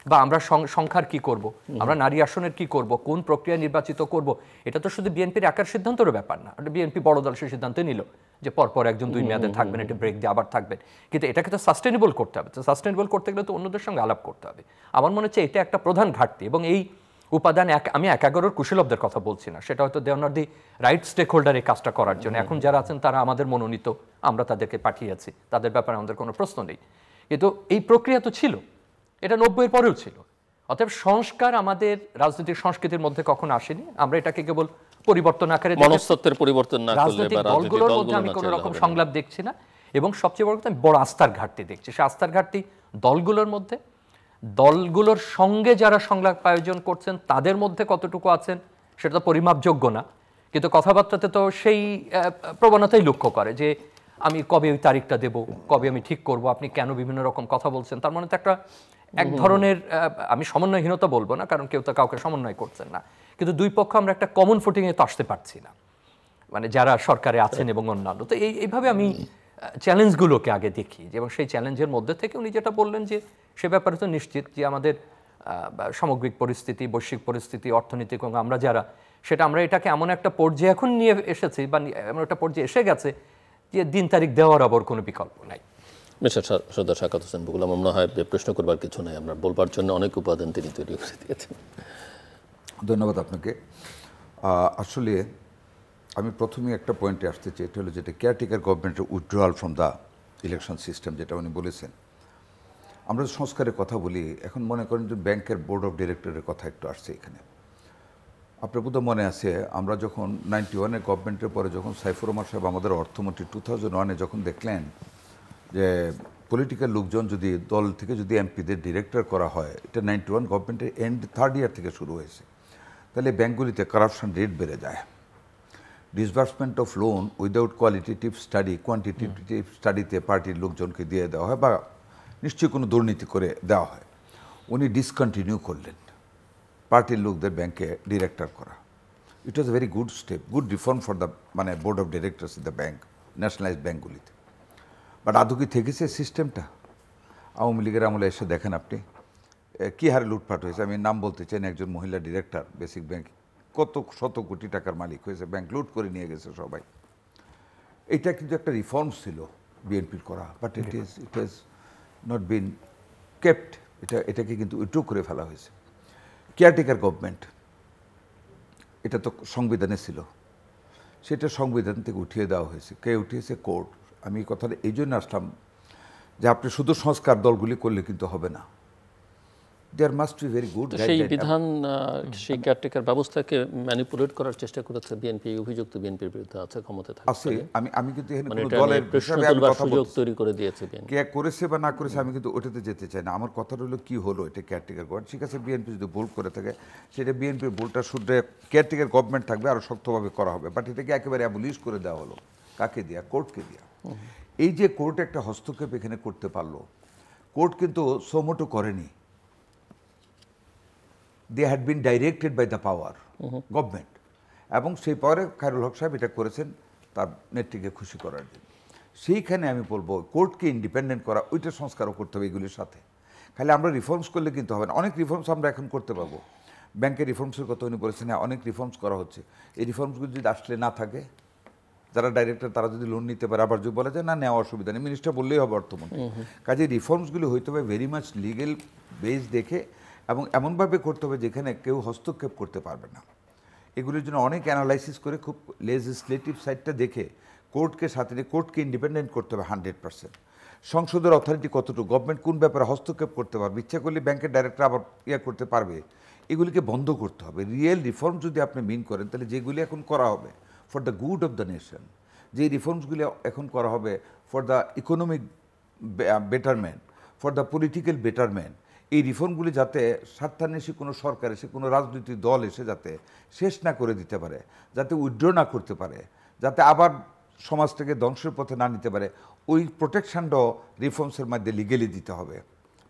Speaker 3: বা আমরা সংখ্যার কি করব, আমরা নারী আসনের কি করব, কোন প্রক্রিয়া নির্বাচিত করব। এটা তো শুধু বিএনপির একার সিদ্ধান্তের ব্যাপার না। বিএনপি বড় দল সে সিদ্ধান্ত নিল যে পরপর একজন 2 মেয়াদে থাকবেন, এটা ব্রেক দিয়ে আবার থাকবেন, কিন্তু এটাকে তো সাস্টেনেবল করতে হবে। তো সাস্টেনেবল করতে গেলে তো অন্যদের সঙ্গে আলাপ করতে হবে। আমার মনে হচ্ছে এটা একটা প্রধান ঘাটতি, এবং এই উপাদান আমি 11 কুশলবদের কথা বলছি না, সেটা হয়তো they are not the right stakeholder এই কাজটা করার জন্য। এখন যারা আছেন তারা আমাদের মনোনীত, আমরা তাদেরকে পাঠিয়েছি, তাদের ব্যাপারে আমাদের কোনো প্রশ্ন নেই, কিন্তু এই প্রক্রিয়া তো ছিল, এটা 90-এর পরেও ছিল। অতএব সংস্কার আমাদের রাজনৈতিক সংস্কৃতির মধ্যে কখন আসেনি, আমরা এটাকে কেবল পরিবর্তন আকারে
Speaker 1: মনস্তত্ত্বের পরিবর্তন না করলে
Speaker 3: রাজনৈতিক দলগুলোর মধ্যে আমি কোনো রকম সংলাপ দেখছি না, এবং সবচেয়ে বড় কথা আমি বড় আস্থার ঘাটতি দেখছি। সে আস্থার ঘাটতি দলগুলোর মধ্যে, দলগুলোর সঙ্গে যারা সংলাপ আয়োজন করছেন তাদের মধ্যে কতটুকু আছেন সেটা তো পরিমাপযোগ্য না, কিন্তু কথাবার্তাতে তো সেই প্রবণতাই লক্ষ্য করে যে আমি কবে ওই তারিখটা দেব, কবে আমি ঠিক করব, আপনি কেন বিভিন্ন রকম কথা বলছেন। তার মানে তো একটা এক ধরনের, আমি সমন্বয়হীনতা বলবো না, কারণ কেউ তো কাউকে সমন্বয় করছেন না, কিন্তু দুই পক্ষ আমরা একটা কমন ফুটিংয়ে তো আসতে পারছি না, মানে যারা সরকারে আছেন এবং অন্যান্য। তো এইভাবে আমি চ্যালেঞ্জগুলোকে আগে দেখি, এবং সেই চ্যালেঞ্জের মধ্যে থেকে উনি যেটা বললেন যে সে ব্যাপারে তো নিশ্চিত যে আমাদের সামগ্রিক পরিস্থিতি, বৈশ্বিক পরিস্থিতি, অর্থনৈতিক, এবং আমরা যারা সেটা আমরা এটাকে এমন একটা পর্যায়ে এখন নিয়ে এসেছি, বা এমন একটা পর্যায়ে এসে গেছে যে দিন তারিখ দেওয়ার আবার কোনো বিকল্প নাই।
Speaker 1: মিস্টার সর্দার সাকাত হোসেন বকুল, আমার মনে হয় প্রশ্ন করবার কিছু নাই, আমরা বলবার জন্য অনেক উপাদান তিনি তৈরি করে দিয়েছেন।
Speaker 2: ধন্যবাদ আপনাকে। আসলে আমি প্রথমেই একটা পয়েন্টে আসতে চাই, এটা হলো যেটা কেয়ারটেকার গভর্নমেন্টের withdrawal from the election system, যেটা উনি বলেছেন। আমরা সংস্কারের কথা বলি, এখন মনে করেন যে ব্যাংকের বোর্ড অফ ডিরেক্টরের কথা একটু আসছে এখানে। আপনার বোধহয় মনে আছে, আমরা যখন 91-এর গভর্নমেন্টের পরে যখন সাইফুর রহমান সাহেব আমাদের অর্থমন্ত্রী 2001-এ যখন দেখলেন যে পলিটিক্যাল লোকজন যদি দল থেকে যদি এমপিদের ডিরেক্টর করা হয়, এটা 91 গভর্নমেন্টের এন্ড 3rd ইয়ার থেকে শুরু হয়েছে, তাহলে ব্যাঙ্কগুলিতে কারাপশন রেট বেড়ে যায়। Disbursement of loan without qualitative study, quantitative স্টাডিতে পার্টির লোকজনকে দিয়ে দেওয়া হয়, বা নিশ্চয়ই কোনো দুর্নীতি করে দেওয়া হয়। উনি ডিসকন্টিনিউ করলেন পার্টির লোকদের ব্যাংকে ডিরেক্টর করা। It was a very good step, good reform for the মানে board of directors in the bank, nationalised ব্যাঙ্কগুলিতে। বাট আদৌ কি থেকেছে সিস্টেমটা? আওয়ামী লীগের আমলে এসে দেখেন আপনি কী হারে লুটপাট হয়েছে। আমি নাম বলতে চাই না, একজন মহিলা ডিরেক্টর বেসিক ব্যাংক, কত শত কোটি টাকার মালিক হয়েছে, ব্যাংক লুট করে নিয়ে গেছে সবাই। এইটা কিন্তু একটা রিফর্ম ছিল বিএনপির করা, but it has not been kept. এটাকে কিন্তু উইথড্র করে ফেলা হয়েছে। কেয়ারটেকার গভর্নমেন্ট, এটা তো সংবিধানে ছিল, সেটা সংবিধান থেকে উঠিয়ে দেওয়া হয়েছে। কে উঠিয়েছে? কোর্ট। আমি এই কথাটা এই জন্য আসলাম যে আপনি শুধু সংস্কার দলগুলি করলে কিন্তু হবে না। There must be very good
Speaker 1: তো সেই বিধান সেই কেয়ারটেকার ব্যবস্থাকে ম্যানিপুলেট করার চেষ্টা করেছে বিএনপি, অভিযুক্ত বিএনপির বিরুদ্ধে আছে ক্ষমতা থাকে
Speaker 2: আছে। আমি কিন্তু এখানে
Speaker 1: মানে
Speaker 2: কোনো
Speaker 1: এটা
Speaker 2: দলের
Speaker 1: নিয়ে প্রশ্ন
Speaker 2: বিষয়ে আমি
Speaker 1: তোলবার
Speaker 2: কথা
Speaker 1: সুযোগ
Speaker 2: বলছি
Speaker 1: তৈরি করে দিয়েছে বিএনপি।
Speaker 2: কে করেছে বা না করেছে আমি কিন্তু ওটাতে যেতে চাই না। আমার কথা হলো কি হলো এটা কেয়ারটেকার গভর্নমেন্ট, ঠিক আছে বিএনপি যদি ভুল করে থাকে সেটা বিএনপির ভুলটা শুধরে কেয়ারটেকার গভর্নমেন্ট থাকবে, আরও শক্তভাবে করা হবে। বাট এটাকে একেবারে অ্যাবলিশ করে দেওয়া হলো কাকে দিয়া? কোর্টকে দিয়া। এই যে কোর্ট একটা হস্তক্ষেপ এখানে করতে পারলো, কোর্ট কিন্তু সোমোটো করেনি, they had been directed by the power government, এবং সেই পাওয়ারে খায়রুল হক সাহেব এটা করেছেন তার নেত্রীকে খুশি করার জন্য। সেইখানে আমি বলবো কোর্টকে ইন্ডিপেন্ডেন্ট করা, ওইটা সংস্কারও করতে হবে এগুলির সাথে। খালি আমরা রিফর্মস করলে কিন্তু হবে না, অনেক রিফর্মস আমরা এখন করতে পারবো। ব্যাংকের রিফর্মসের কথা উনি বলেছেন, হ্যাঁ অনেক রিফর্মস করা হচ্ছে। এই রিফর্মসগুলো যদি আসলে না থাকে, যারা ডাইরেক্টর তারা যদি লোন নিতে পারে, আবার যদি বলা যায় না নেওয়া অসুবিধা নেই, মিনিস্টার বললেই হবে অর্থমন্ত্রী। কাজে রিফর্মসগুলো হইতে হবে ভেরি মাচ লিগেল বেস দেখে, এবং এমনভাবে করতে হবে যেখানে কেউ হস্তক্ষেপ করতে পারবে না। এগুলির জন্য অনেক অ্যানালাইসিস করে খুব লেজিসলেটিভ সাইডটা দেখে কোর্টকে সাথে নিয়ে কোর্টকে ইন্ডিপেন্ডেন্ট করতে হবে 100%। সংসদের অথরিটি কতটুকু, গভর্নমেন্ট কোন ব্যাপারে হস্তক্ষেপ করতে পারবে, ইচ্ছা করলে ব্যাংকের ডাইরেক্টর আবার করতে পারবে, এগুলিকে বন্ধ করতে হবে। রিয়েল রিফর্ম যদি আপনি মিন করেন, তাহলে যেগুলি এখন করা হবে for the good of the nation, যে রিফর্মসগুলি এখন করা হবে for the economic betterment, for the political betterment, এই রিফর্মগুলি যাতে স্বার্থান্বেষী কোনো সরকার এসে, কোনো রাজনৈতিক দল এসে যাতে শেষ না করে দিতে পারে, যাতে উইথড্র না করতে পারে, যাতে আবার সমাজটাকে ধ্বংসের পথে না নিতে পারে, ওই প্রোটেকশনটাও রিফর্মসের মধ্যে লিগেলি দিতে হবে,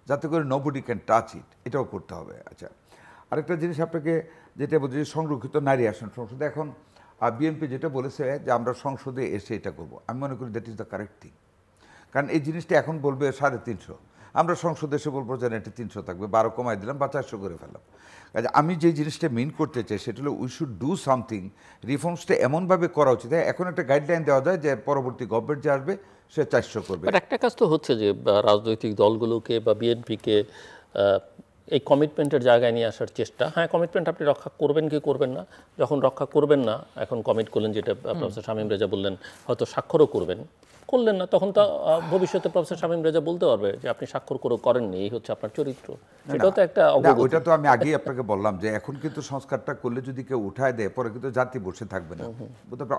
Speaker 2: যাতে করে নোবডি ক্যান টাচ ইট, এটাও করতে হবে। আচ্ছা, আরেকটা জিনিস আপনাকে যেটা বলছি, সংরক্ষিত নারী আসন সংসদে এখন বিএনপি যেটা বলেছে যে আমরা সংসদে এসে এটা করব, আমি মনে করি that is the correct thing. কারণ এই জিনিসটা এখন বলবে 350, আমরা সংসদে এসে বলবো যে এটা 300 থাকবে, 12 কমাই দিলাম বা 400 করে ফেললাম। কাজে আমি যে জিনিসটা মেন করতে চাই সেটা হলো উই শুড ডু সামথিং, রিফর্মসটা এমনভাবে করা উচিত। এখন একটা গাইডলাইন দেওয়া যায় যে পরবর্তী গভর্নমেন্ট যে আসবে সে 400 করবে।
Speaker 1: বাট একটা কাজ তো হচ্ছে যে রাজনৈতিক দলগুলোকে বা বিএনপিকে এই কমিটমেন্টের জায়গায় নিয়ে আসার চেষ্টা। হ্যাঁ, কমিটমেন্ট আপনি রক্ষা করবেন কি করবেন না, যখন রক্ষা করবেন না, এখন কমিট করলেন যেটা প্রফেসর শামীম রেজা বললেন, হয়তো স্বাক্ষরও করলেন না, তখন তো ভবিষ্যতে প্রফেসর শামীম রেজা বলতে পারবে যে আপনি স্বাক্ষর করেননি, এই হচ্ছে আপনার চরিত্র। সেটাও তো একটা অবগতি।
Speaker 2: ওইটা তো আমি আগেই আপনাকে বললাম যে এখন কিন্তু সংস্কারটা করলে যদি কেউ উঠায় দেয়, পরে কিন্তু জাতি বসে থাকবে না,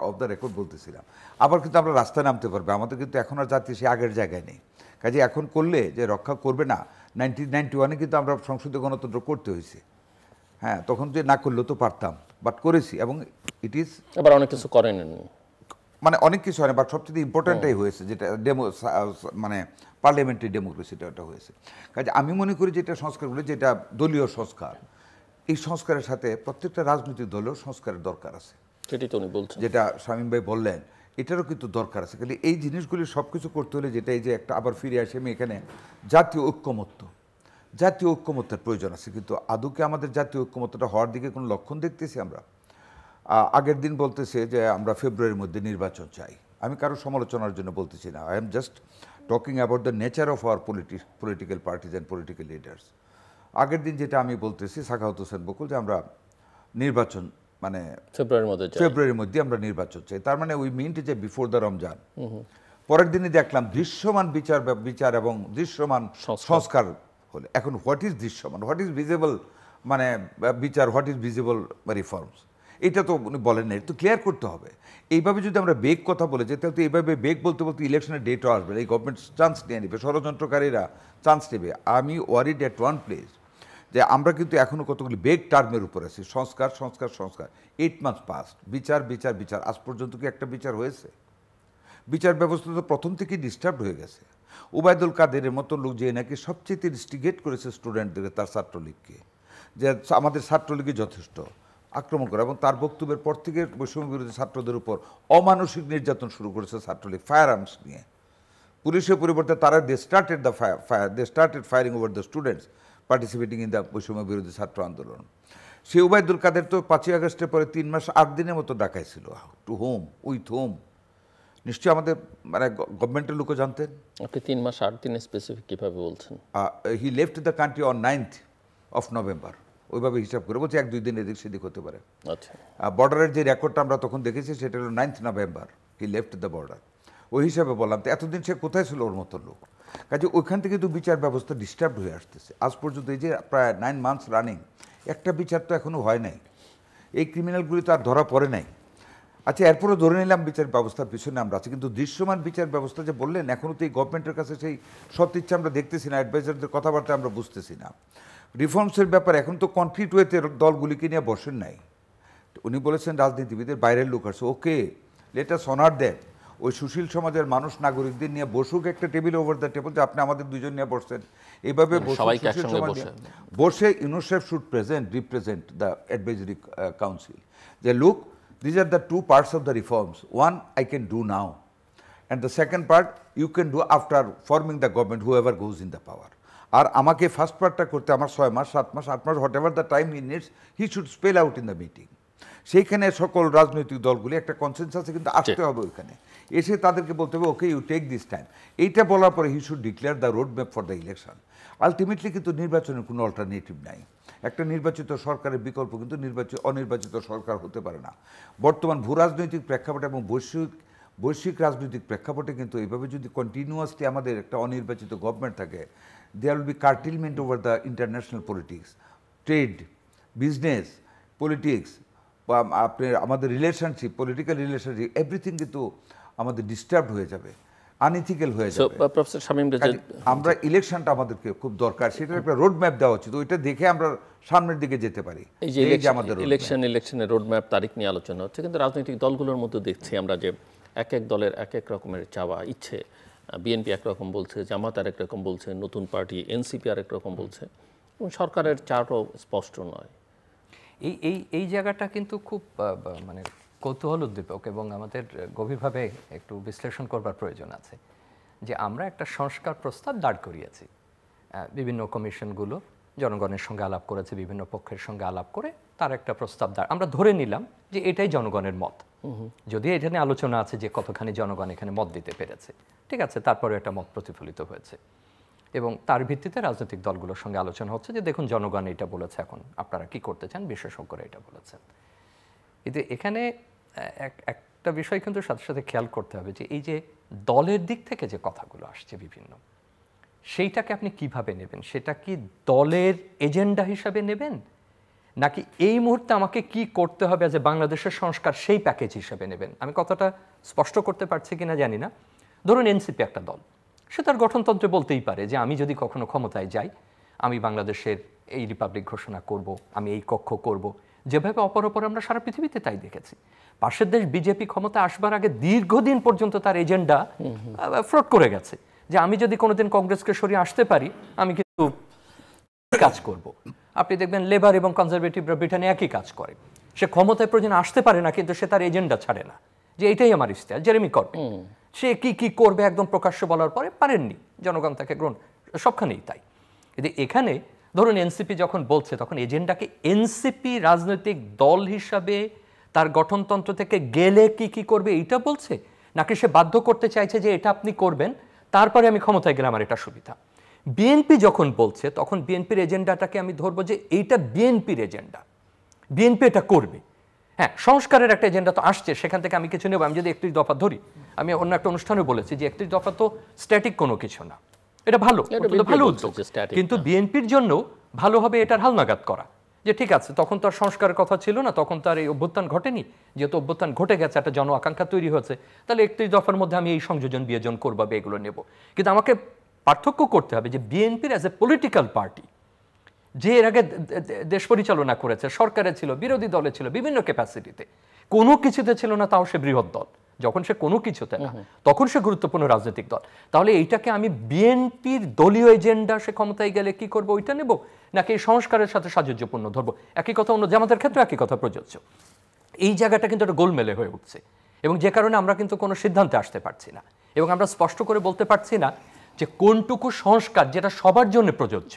Speaker 2: অফ দ্য রেকর্ড বলতেছিলাম। আবার কিন্তু আমরা রাস্তায় নামতে পারবে, আমাদের কিন্তু এখন আর জাতি সে আগের জায়গায় নেই। কাজে এখন করলে যে রক্ষা করবে না, 1991-এ কিন্তু আমরা সংসদীয় গণতন্ত্র করতে হয়েছে। হ্যাঁ, তখন যে না করলেও তো পারতাম, বাট করেছি, এবং ইট ইজ
Speaker 1: আবার অনেক কিছু করেন,
Speaker 2: মানে অনেক কিছু হয় না, বাট সবচেয়ে ইম্পর্ট্যান্টটাই হয়েছে যেটা মানে পার্লামেন্টারি ডেমোক্রেসিটা ওটা হয়েছে। কাজে আমি মনে করি যে এটা সংস্কারগুলো যেটা দলীয় সংস্কার, এই সংস্কারের সাথে প্রত্যেকটা রাজনৈতিক দলেও সংস্কারের দরকার আছে।
Speaker 1: সেটাই তো উনি বলছেন,
Speaker 2: যেটা শামীম ভাই বললেন, এটারও কিন্তু দরকার আছে। খালি এই জিনিসগুলি সব কিছু করতে হলে যেটা এই যে একটা আবার ফিরে আসে আমি এখানে, জাতীয় ঐক্যমত্যের প্রয়োজন আছে। কিন্তু আদৌকে আমাদের জাতীয় ঐক্যমত্যটা হওয়ার দিকে কোনো লক্ষণ দেখতেছি আমরা? আগের দিন বলতেছে যে আমরা ফেব্রুয়ারির মধ্যে নির্বাচন চাই। আমি কারো সমালোচনার জন্য বলতেছি না, I am just talking about the nature of our political parties and political leaders. আগের দিন যেটা আমি বলতেছি সাখাওয়াত হোসেন বকুল, যে আমরা নির্বাচন মানে ফেব্রুয়ারির মধ্যে আমরা নির্বাচন চাই, তার মানে উই মিন যে বিফোর দ্য রমজান। পরের দিনে দেখলাম দৃশ্যমান বিচার এবং দৃশ্যমান সংস্কার হলে। এখন হোয়াট ইজ দৃশ্যমান, হোয়াট ইজ ভিজিবল মানে বিচার, হোয়াট ইজ ভিজিবল রিফর্মস, এটা তো উনি বলেন না, এটা তো ক্লিয়ার করতে হবে। এইভাবে যদি আমরা বেগ কথা বলে যে, তাহলে তো এইভাবে বেগ বলতে বলতে ইলেকশনের ডেটও আসবে, এই গভর্নমেন্ট চান্স নিয়ে নেবে, ষড়যন্ত্রকারীরা চান্স নেবে। আমি ওয়ারিড অ্যাট ওয়ান প্লেস যে আমরা কিন্তু এখনও কতগুলি বেগ টার্মের উপর আছি, সংস্কার 8 মান্থস পাস্ট, বিচার, আজ পর্যন্ত কি একটা বিচার হয়েছে? বিচার ব্যবস্থা তো প্রথম থেকেই ডিস্টার্ব হয়ে গেছে। ওবায়দুল কাদেরের মতো লোক যে নাকি সবচেয়ে ইনস্টিগেট করেছে স্টুডেন্টদের, তার ছাত্রলীগকে, যে আমাদের ছাত্রলীগই যথেষ্ট আক্রমণ করে, এবং তার বক্তব্যের পর থেকে বৈষম্য বিরোধী ছাত্রদের উপর অমানসিক নির্যাতন শুরু করেছে ছাত্রলীগ ফায়ার আর্মস নিয়ে। পুলিশের পরিবর্তে তারা they started firing over the students participating in the বৈষম্য বিরোধী ছাত্র আন্দোলন। সেই ওবায়দুল কাদের তো 5ই আগস্টের পরে 3 মাস 8 দিনের মতো ডাকাইছিল। টু হোম, উইথ হোম, নিশ্চয়ই আমাদের মানে গভর্নমেন্টের লোকও জানতেন।
Speaker 1: আপনি 3 মাস 8 দিন স্পেসিফিক কীভাবে বলছেন?
Speaker 2: He left the country on 9th of November, ওইভাবে হিসাব করে বলছি 1-2 দিন এদিক সেদিক হতে পারে।
Speaker 1: আচ্ছা,
Speaker 2: বর্ডারের যে রেকর্ডটা আমরা তখন দেখেছি সেটা হলো 9th November he left the border. ওই হিসাবে বললাম, তো এতদিন সে কোথায় ছিল ওর মতো লোক? কাজে ওইখান থেকে তো বিচার ব্যবস্থা ডিস্টার্ব হয়ে আসতেছে আজ পর্যন্ত। এই যে প্রায় 9 মান্থস রানিং, একটা বিচার তো এখনো হয় নাই, এই ক্রিমিনালগুলি তো আর ধরা পড়ে নাই। আচ্ছা, এরপরে ধরে নিলাম বিচার ব্যবস্থার পিছনে আমরা আছি, কিন্তু দৃশ্যমান বিচার ব্যবস্থা যে বললেন, এখনও তো এই গভর্নমেন্টের কাছে সেই সদিচ্ছা আমরা দেখতেছি না, অ্যাডভাইজারদের কথাবার্তা আমরা বুঝতেছি না। রিফর্মসের ব্যাপারে এখন তো কনক্রিট ওয়েতে দলগুলিকে নিয়ে বসেন নাই। উনি বলেছেন রাজনীতিবিদের বাইরের লোক আছে, okay let us honour that. ওই সুশীল সমাজের মানুষ নাগরিকদের নিয়ে বসুক একটা টেবিল, ওভার দ্য টেবিল, যে আপনি আমাদের দুজন নিয়ে বসছেন, এইভাবে বসে UNICEF should represent the advisory council, যে look, these are the two parts of the reforms. One, I can do now. And the second part, you can do after forming the government, whoever goes in the power. আর আমাকে first পার্টটা করতে আমার 6 মাস, 7 মাস, 8 মাস, whatever the time he needs, he should spell out in the meeting. সেইখানে সকল রাজনৈতিক দলগুলি একটা কনসেনসাসে কিন্তু আসতে হবে ওইখানে, এসে তাদেরকে বলতে হবে okay you take this time. এইটা বলার পরে he should declare the road map for the election. Ultimately কিন্তু নির্বাচনের কোনো অল্টারনেটিভ নাই। একটা নির্বাচিত সরকারের বিকল্প কিন্তু অনির্বাচিত সরকার হতে পারে না। বর্তমান ভূ রাজনৈতিক প্রেক্ষাপটে এবং বৈশ্বিক রাজনৈতিক প্রেক্ষাপটে কিন্তু এইভাবে যদি কন্টিনিউয়াসলি আমাদের একটা অনির্বাচিত গভর্নমেন্ট থাকে, there will be curtailment over the international politics, trade, business, politics, বা আপনার আমাদের রিলেশনশিপ, পলিটিক্যাল রিলেশনশিপ, এভরিথিং কিন্তু আমাদের ডিস্টার্বড হয়ে যাবে, আনইথিক্যাল হয়ে যাবে।
Speaker 1: প্রফেসর শামীম রেজা,
Speaker 2: আমরা ইলেকশনটা আমাদেরকে খুব দরকার, সেটার একটা রোড ম্যাপ দেওয়া উচিত, ওইটা দেখে আমরা সামনের দিকে যেতে পারি।
Speaker 1: এই যে আমাদের ইলেকশনের রোড ম্যাপ, তারিখ নিয়ে আলোচনা হচ্ছে, কিন্তু রাজনৈতিক দলগুলোর মধ্যে দেখছি আমরা যে এক এক দলের এক এক রকমের চাওয়া ইচ্ছে। বিএনপি একরকম বলছে, জামাত আরেক রকম বলছে, নতুন পার্টি এনসিপি আরেক রকম বলছে, এবং সরকারের চারও স্পষ্ট নয়।
Speaker 3: এই জায়গাটা কিন্তু খুব মানে কৌতূহল উদ্দীপক, এবং আমাদের গভীরভাবে একটু বিশ্লেষণ করবার প্রয়োজন আছে। যে আমরা একটা সংস্কার প্রস্তাব দাঁড় করিয়েছি, বিভিন্ন কমিশনগুলো জনগণের সঙ্গে আলাপ করেছে, বিভিন্ন পক্ষের সঙ্গে আলাপ করে তার একটা প্রস্তাব আমরা ধরে নিলাম যে এটাই জনগণের মত, যদি এখানে আলোচনা আছে যে কতখানি জনগণ এখানে মত দিতে পেরেছে, ঠিক আছে, তারপরে একটা মত প্রতিফলিত হয়েছে, এবং তার ভিত্তিতে রাজনৈতিক দলগুলোর সঙ্গে আলোচনা হচ্ছে যে দেখুন জনগণ এটা বলেছে, এখন আপনারা কি করতে চান, বিশেষজ্ঞরা এটা বলেছেন। কিন্তু এখানে একটা বিষয় কিন্তু সাথে সাথে খেয়াল করতে হবে যে এই যে দলের দিক থেকে যে কথাগুলো আসছে বিভিন্ন, সেইটাকে আপনি কিভাবে নেবেন? সেটা কি দলের এজেন্ডা হিসাবে নেবেন, নাকি এই মুহূর্তে আমাকে কি করতে হবে যে বাংলাদেশের সংস্কার সেই প্যাকেজ হিসাবে নেবেন? আমি কথাটা স্পষ্ট করতে পারছি কিনা জানি না। ধরুন এনসিপি একটা দল, সে তার গঠনতন্ত্রে বলতেই পারে যে আমি যদি কখনো ক্ষমতায় যাই, আমি বাংলাদেশের এই রিপাবলিক ঘোষণা করব, আমি এই কক্ষ করব, যেভাবে অপর আমরা সারা পৃথিবীতে তাই দেখেছি। পাশের দেশ বিজেপি ক্ষমতা আসবার আগে দীর্ঘদিন পর্যন্ত তার এজেন্ডা ফ্রড করে গেছে, যে আমি যদি কোনোদিন কংগ্রেসকে সরিয়ে আসতে পারি আমি কিন্তু কাজ করব। আপনি দেখবেন লেবার এবং কনজারভেটিভরা ব্রিটেনে একই কাজ করে, সে ক্ষমতায় প্রয়োজন আসতে পারে না, কিন্তু সে তার এজেন্ডা ছাড়ে না, যে এটাই আমার ইশতেহার। জেরেমি করবেন সে কি করবে একদম প্রকাশ্য বলার পরে পারেননি, জনগণ তাকে গ্রহণ, সবখানেই তাই। কিন্তু এখানে ধরুন এনসিপি যখন বলছে, তখন এজেন্ডাকে এনসিপি রাজনৈতিক দল হিসাবে তার গঠনতন্ত্র থেকে গেলে কি করবে এইটা বলছে, নাকি সে বাধ্য করতে চাইছে যে এটা আপনি করবেন, তারপরে আমি ক্ষমতায় গেলে আমার এটা সুবিধা। বিএনপি যখন বলছে, তখন বিএনপির এজেন্ডাটাকে আমি ধরবো যে এইটা বিএনপির এজেন্ডা, বিএনপি এটা করবে। হ্যাঁ, সংস্কারের একটা এজেন্ডা তো আসছে, সেখান থেকে আমি কিছু নেব। আমি যদি 31 দফা ধরি, আমি অন্য একটা অনুষ্ঠানে বলেছি যে 31 দফা তো স্ট্যাটিক কোনো কিছু না, এটা ভালো উদ্যোগ, কিন্তু বিএনপির জন্য ভালো হবে এটার হালনাগাদ করা, যে ঠিক আছে তখন তো আর সংস্কারের কথা ছিল না, তখন তো আর এই অভ্যুত্থান ঘটেনি, যেহেতু অভ্যুত্থান ঘটে গেছে, একটা জন আকাঙ্ক্ষা তৈরি হয়েছে, তাহলে 31 দফার মধ্যে আমি এই সংযোজন বিয়োজন করবো, এগুলো নেব। কিন্তু আমাকে পার্থক্য করতে হবে যে বিএনপির অ্যাজ এ পলিটিক্যাল পার্টি, যে এর আগে দেশ পরিচালনা করেছে, সরকারে ছিল, বিরোধী দলে ছিল, বিভিন্ন ক্যাপাসিটিতে, কোনো কিছুতে ছিল না, তাও সে বৃহৎ দল। যখন সে কোনো কিছুতে না, তখন সে গুরুত্বপূর্ণ রাজনৈতিক দল। তাহলে এইটাকে আমি বিএনপির দলীয় এজেন্ডা, সে ক্ষমতায় গেলে কি করবো ওইটা নেব, নাকি এই সংস্কারের সাথে সাযুজ্যপূর্ণ ধরবো? একই কথা অন্য জামাতের ক্ষেত্রে একই কথা প্রযোজ্য। এই জায়গাটা কিন্তু একটা গোলমেলে হয়ে উঠছে, এবং যে কারণে আমরা কিন্তু কোনো সিদ্ধান্তে আসতে পারছি না, এবং আমরা স্পষ্ট করে বলতে পারছি না যে কোনটুকু সংস্কার যেটা সবার জন্য প্রযোজ্য,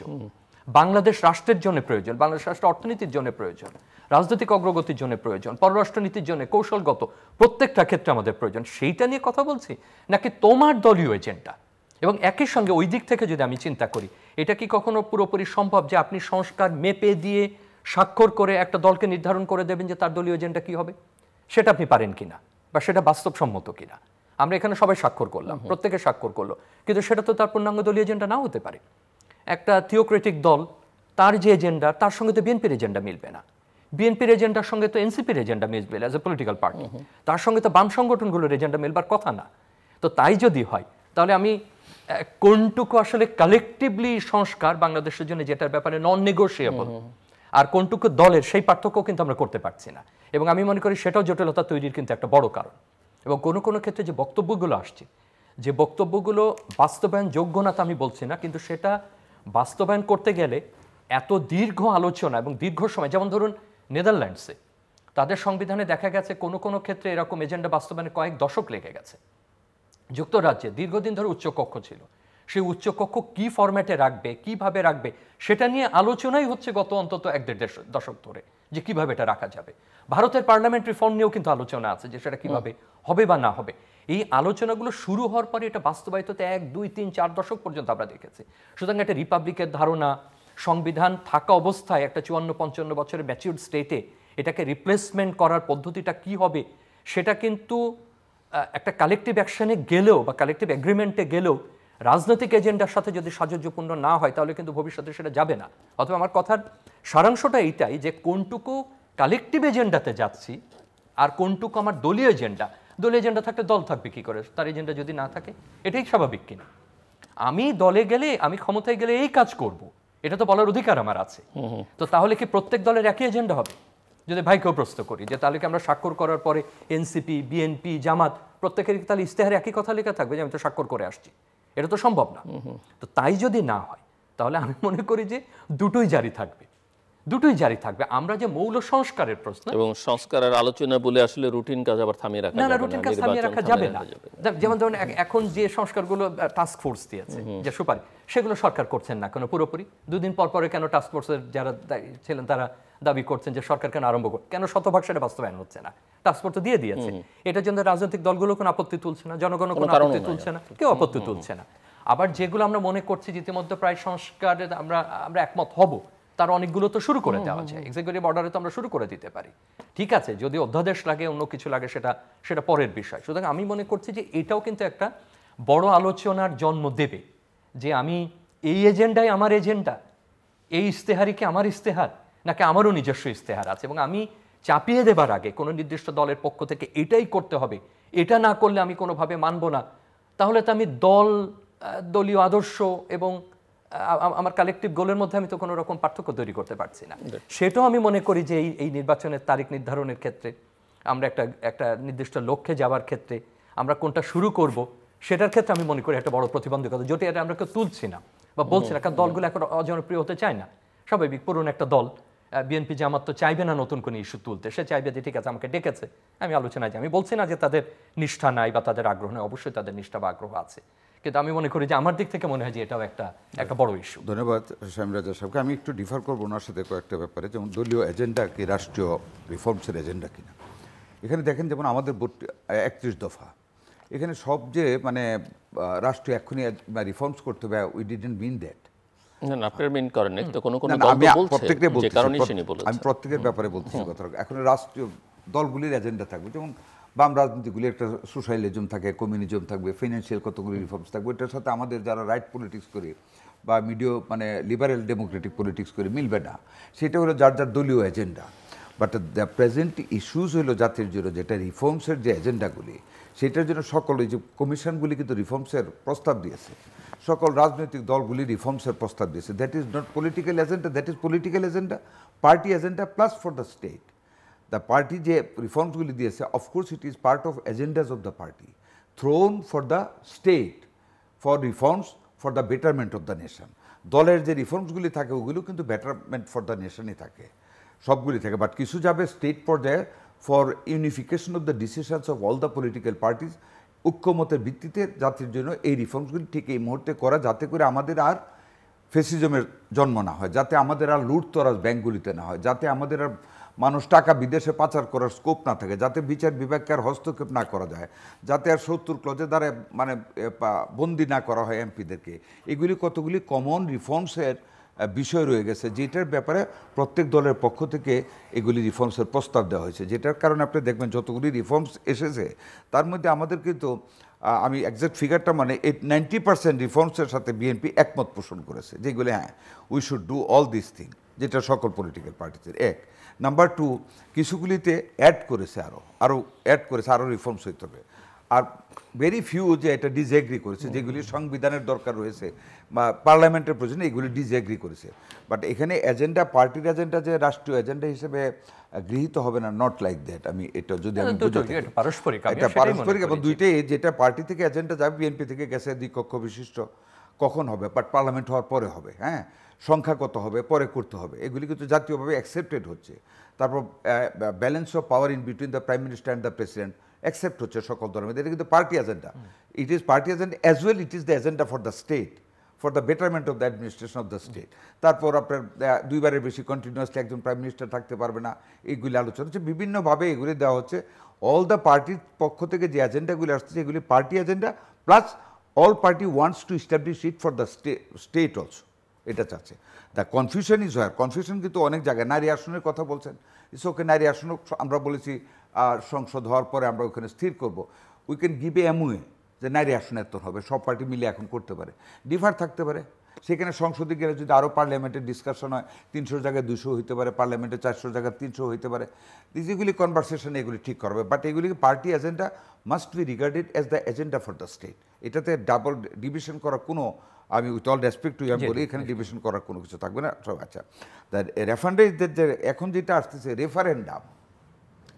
Speaker 3: বাংলাদেশ রাষ্ট্রের জন্য প্রয়োজন, বাংলাদেশ রাষ্ট্র অর্থনীতির জন্য প্রয়োজন, রাজনৈতিক অগ্রগতির জন্য প্রয়োজন, পররাষ্ট্রনীতির জন্য, কৌশলগত প্রত্যেকটা ক্ষেত্রে আমাদের প্রয়োজন, সেইটা নিয়ে কথা বলছি, নাকি তোমার দলীয় এজেন্ডা? এবং একই সঙ্গে ওই দিক থেকে যদি আমি চিন্তা করি, এটা কি কখনো পুরোপুরি সম্ভব যে আপনি সংস্কার মেপে দিয়ে স্বাক্ষর করে একটা দলকে নির্ধারণ করে দেবেন যে তার দলীয় এজেন্ডা কি হবে? সেটা আপনি পারেন কিনা, বা সেটা বাস্তবসম্মত কিনা? আমরা এখানে সবাই স্বাক্ষর করলাম, প্রত্যেকে স্বাক্ষর করলো, কিন্তু সেটা তো তার পূর্ণাঙ্গ দলীয় এজেন্ডা নাও হতে পারে। একটা থিওক্রেটিক দল, তার যে এজেন্ডা, তার সঙ্গে তো বিএনপির এজেন্ডা মিলবে না, বিএনপির এজেন্ডার সঙ্গে তো এনসিপির এজেন্ডা মিলবে অ্যাজ এ পলিটিক্যাল পার্টি, তার সঙ্গে তো বাম সংগঠনগুলোর এজেন্ডা মিলবার কথা না। তো তাই যদি হয়, তাহলে আমি কোনটুকু আসলে কালেকটিভলি সংস্কার বাংলাদেশের জন্য, যেটার ব্যাপারে নন নেগোশিয়েবল, আর কোনটুকু দলের, সেই পার্থক্য কিন্তু আমরা করতে পারছি না। এবং আমি মনে করি সেটাও জটিলতা তৈরির কিন্তু একটা বড় কারণ। এবং কোনো কোনো ক্ষেত্রে যে বক্তব্যগুলো আসছে, যে বক্তব্যগুলো বাস্তবায়ন যোগ্য না তা আমি বলছি না, কিন্তু সেটা বাস্তবায়ন করতে গেলে এত দীর্ঘ আলোচনা এবং দীর্ঘ সময়, যেমন ধরুন নেদারল্যান্ডসে তাদের সংবিধানে দেখা গেছে কোনো কোনো ক্ষেত্রে এরকম এজেন্ডা বাস্তবায়নে কয়েক দশক লেগে গেছে। যুক্তরাজ্যে দীর্ঘদিন ধরে উচ্চকক্ষ ছিল, সেই উচ্চকক্ষ কি ফরম্যাটে রাখবে, কিভাবে রাখবে, সেটা নিয়ে আলোচনাই হচ্ছে গত অন্তত 1-1.5 দশক ধরে, যে কিভাবে এটা রাখা যাবে। ভারতের পার্লামেন্ট রিফর্ম নিয়েও কিন্তু আলোচনা আছে, যে সেটা কিভাবে হবে বা না হবে। এই আলোচনাগুলো শুরু হওয়ার পরে এটা বাস্তবায়িত 1, 2, 3, 4 দশক পর্যন্ত আমরা দেখেছি। সুতরাং একটা রিপাবলিকের ধারণা, সংবিধান থাকা অবস্থায় একটা 54-55 বছরের ম্যাচিউরড স্টেটে এটাকে রিপ্লেসমেন্ট করার পদ্ধতিটা কি হবে, সেটা কিন্তু একটা কালেকটিভ অ্যাকশনে গেলেও বা কালেকটিভ এগ্রিমেন্টে গেলেও রাজনৈতিক এজেন্ডার সাথে যদি সাযুজ্যপূর্ণ না হয়, তাহলে কিন্তু ভবিষ্যতে সেটা যাবে না। অথবা আমার কথার সারাংশটা এইটাই, যে কোনটুকু কালেকটিভ এজেন্ডাতে যাচ্ছি আর কোনটুকু আমার দলীয় এজেন্ডা। দলীয় এজেন্ডা থাকলে দল থাকবে কি করে, তার এজেন্ডা যদি না থাকে, এটাই স্বাভাবিক কিনা। আমি দলে গেলে, আমি ক্ষমতায় গেলে এই কাজ করব, এটা তো বলার অধিকার আমার আছে। তো তাহলে কি প্রত্যেক দলের একই এজেন্ডা হবে? যদি ভাইকেও প্রশ্ন করি, যে তাহলে কি আমরা স্বাক্ষর করার পরে এনসিপি, বিএনপি, জামাত প্রত্যেকের তাহলে ইশতেহারে একই কথা লেখা থাকবে যে আমি তো স্বাক্ষর করে আসছি? এটা তো সম্ভব না। তো তাই যদি না হয়, তাহলে আমি মনে করি যে দুটোই জারি থাকবে, দুটোই জারি থাকবে। আমরা যে মৌল সংস্কারের প্রশ্ন,
Speaker 1: এবং সংস্কারের আলোচনা বলে আসলে রুটিন কাজ আবার থামিয়ে রাখা
Speaker 3: না না,
Speaker 1: যাবে
Speaker 3: রুটিন
Speaker 1: না,
Speaker 3: কাজ থামিয়ে
Speaker 1: নির্বাচন
Speaker 3: রাখা যাবে না।
Speaker 1: থামিয়ে
Speaker 3: যেমন ধরুন এখন যে সংস্কারগুলো টাস্ক ফোর্স দিয়েছে, যে সুপারিশ, সেগুলো সরকার করছেন না কেন পুরোপুরি? দুদিন পর পরে কেন টাস্ক ফোর্সের যারা ছিলেন তারা দাবি করছেন যে সরকার কেন আরম্ভ করে, কেন শতভাগ সেটা বাস্তবায়ন হচ্ছে না? টাস্ক ফোর্স তো দিয়ে দিয়েছে। এটার জন্য রাজনৈতিক দলগুলো কোনো আপত্তি তুলছে না, জনগণও কোনো আপত্তি তুলছে না, কেউ আপত্তি তুলছে না। আবার যেগুলো আমরা মনে করছি যে ইতিমধ্যে প্রায় সংস্কারে আমরা একমত হব, তার অনেকগুলো তো শুরু করে দেওয়া যায়, এক্সিকিউটিভ অর্ডারে তো আমরা শুরু করে দিতে পারি। ঠিক আছে, যদি অধ্যাদেশ লাগে, অন্য কিছু লাগে, সেটা পরের বিষয়। সুতরাং আমি মনে করছি যে এটাও কিন্তু একটা বড় আলোচনার জন্ম দেবে, যে আমি এই এজেন্ডাই আমার এজেন্ডা, এই ইশতেহারই কি আমার ইশতেহার, নাকি আমারও নিজস্ব ইশতেহার আছে, এবং আমি চাপিয়ে দেবার আগে কোনো নির্দিষ্ট দলের পক্ষ থেকে এটাই করতে হবে, এটা না করলে আমি কোনোভাবে মানব না, তাহলে তো আমি দলীয় আদর্শ এবং আমার কালেকটিভ গোলের মধ্যে আমি তো কোনো রকম পার্থক্য তৈরি করতে পারছি না। সেটাও আমি মনে করি যে এই নির্বাচনের তারিখ নির্ধারণের ক্ষেত্রে, আমরা একটা নির্দিষ্ট লক্ষ্যে যাওয়ার ক্ষেত্রে আমরা কোনটা শুরু করব, সেটার ক্ষেত্রে আমি মনে করি একটা বড় প্রতিবন্ধকতা, যেটা এটা আমরা কেউ তুলছি না বা বলছি না, কারণ দলগুলো এখন অজনপ্রিয় হতে চায় না। স্বাভাবিক, পুরনো একটা দল বিএনপি জামাত তো চাইবে না নতুন কোনো ইস্যু তুলতে, সে চাইবে যে ঠিক আছে আমাকে ডেকেছে, আমি আলোচনায় যাই। আমি বলছি না যে তাদের নিষ্ঠা নাই বা তাদের আগ্রহ নাই, অবশ্যই তাদের নিষ্ঠা বা আগ্রহ আছে, কিন্তু আমি মনে করি যে আমার দিক থেকে মনে হয় যে এটাও একটা বড় ইস্যু।
Speaker 2: ধন্যবাদ শামীম রাজা সাহেবকে। আমি একটু ডিফার করবো ওনার সাথে কয়েকটা ব্যাপারে, যেমন দলীয় এজেন্ডা কি রাষ্ট্রীয় রিফর্মসের এজেন্ডা কিনা। এখানে দেখেন, যেমন আমাদের 31 দফা, এখানে সব যে মানে রাষ্ট্রীয় এক্ষুনি রিফর্মস করতে হবে, উই ডিডন্ট মিন দ্যাট।
Speaker 1: না না, আপনারা মিন করেন তো কোনো কোনো
Speaker 2: আমি
Speaker 1: দল বলছে
Speaker 2: প্রত্যেকটাই
Speaker 1: যে
Speaker 2: বলছি,
Speaker 1: কারণে তিনি বলেছেন।
Speaker 2: আমি প্রত্যেকের ব্যাপারে বলতেছি কথা। এখন রাষ্ট্রীয় দলগুলির এজেন্ডা থাকবে, যেমন বাম রাজনীতিগুলি একটা সোশ্যালিজম থাকে, কমিউনিজম থাকবে, ফিনান্সিয়াল কতগুলি রিফর্মস থাকবে। এটার সাথে আমাদের যারা রাইট পলিটিক্স করে বা মানে লিবারেল ডেমোক্রেটিক পলিটিক্স করে মিলবে না। সেটা হলো যার যার দলীয় agenda. But the present issues হলো জাতির জন্য যেটা রিফর্মসের যে এজেন্ডাগুলি, সেটার জন্য সকল এই যে কমিশনগুলি কিন্তু রিফর্মসের প্রস্তাব দিয়েছে, সকল রাজনৈতিক দলগুলি রিফর্মসের প্রস্তাব দিয়েছে। That is not political agenda, that is political agenda, party agenda plus for the state. The party যে রিফর্মসগুলি দিয়েছে, of course it is part of agendas of the party, thrown for the state, for reforms for the betterment of the nation. দলের যে রিফর্মসগুলি থাকে ওগুলো কিন্তু betterment for the নেশনই থাকে, সবগুলি থাকে। বাট কিছু যাবে স্টেট পর্যায়ে for unification of the decisions of all the political parties, ঐক্যমতের ভিত্তিতে জাতির জন্য এই রিফর্মসগুলি ঠিক এই মুহূর্তে করা, যাতে করে আমাদের আর ফেসিজমের জন্ম না হয়, যাতে আমাদের আর লুটতরাজ ব্যাঙ্কগুলিতে না হয়, যাতে আমাদের আর মানুষ টাকা বিদেশে পাচার করার স্কোপ না থাকে, যাতে বিচার বিভাগকে আর হস্তক্ষেপ না করা যায়, যাতে আর 70 ক্লজে দ্বারা মানে বন্দি না করা হয় এমপিদেরকে। এগুলি কতগুলি কমন রিফর্মসের বিষয় রয়ে গেছে, যেটার ব্যাপারে প্রত্যেক দলের পক্ষ থেকে এগুলি রিফর্মসের প্রস্তাব দেওয়া হয়েছে, যেটার কারণে আপনি দেখবেন যতগুলি রিফর্মস এসেছে তার মধ্যে আমাদের কিন্তু আমি একজ্যাক্ট ফিগারটা মানে 90% রিফর্মসের সাথে বিএনপি একমত পোষণ করেছে, যেগুলি হ্যাঁ we should do all this thing, যেটা সকল পলিটিক্যাল পার্টিদের এক। নাম্বার টু, কিছুগুলিতে অ্যাড করেছে, আরও অ্যাড করেছে, আরও রিফর্মস হইতে হবে। আর ভেরি ফিউ যে এটা ডিসএগ্রি করেছে, যেগুলি সংবিধানের দরকার রয়েছে বা পার্লামেন্টের প্রয়োজন, এগুলি ডিসএগ্রি করেছে। বাট এখানে এজেন্ডা, পার্টির এজেন্ডা যে রাষ্ট্রীয় এজেন্ডা হিসেবে গৃহীত হবে না, নট লাইক দ্যাট। আমি এটা যদি আমি
Speaker 3: এটা পারস্পরিক,
Speaker 2: এটা পারস্পরিক, এবং দুইটাই, যেটা পার্টি থেকে এজেন্ডা যাবে, বিএনপি থেকে গেছে দ্বিকক্ষ বিশিষ্ট, কখন হবে? বাট পার্লামেন্ট হওয়ার পরে হবে, হ্যাঁ, সংখ্যা কত হবে পরে করতে হবে, এগুলি কিন্তু জাতীয়ভাবে অ্যাকসেপ্টেড হচ্ছে। তারপর balance of power in between the prime minister and the president accept হচ্ছে সকল দলের মধ্যে। এটা কিন্তু party agenda, it is party agenda as well, it is the agenda for the state, for the betterment of the administration of the state. তারপর আপনার দুইবারের বেশি continuously একজন প্রাইম মিনিস্টার থাকতে পারবে না, এইগুলি আলোচনা হচ্ছে, বিভিন্নভাবে এগুলি দেওয়া হচ্ছে। অল দ্য পার্টির পক্ষ থেকে যে এজেন্ডাগুলি আসছে এগুলি party agenda, plus all party wants to establish it for the state also, এটা চাচ্ছে। The confusion is war, confusion কিন্তু অনেক জায়গায়। নারী আসনের কথা বলছেন, ইটস ওকে, নারী আসন আমরা বলেছি সংসদ হওয়ার পরে আমরা ওখানে স্থির করব, we can give a Amway যে নারী আসন এত হবে, সব পার্টি মিলে এখন করতে পারে, ডিফার থাকতে পারে। সেখানে সংসদে গেলে যদি আরও পার্লামেন্টের ডিসকাশন হয়, 300 জায়গায় 200 হইতে পারে, পার্লামেন্টে 400 জায়গায় 300 হইতে পারে, যেগুলি কনভারসেশন এগুলি ঠিক করবে। বাট এগুলি party agenda must be regarded as the agenda for the state. এটাতে ডাবল ডিভিশন করার কোনো, আমি উইথ অল রেসপেক্ট টু আমি বলি, এখানে ডিভিশন করার কোনো কিছু থাকবে না সব। আচ্ছা, রেফারেন্ডের যে এখন যেটা আসতেছে রেফারেন্ডাম,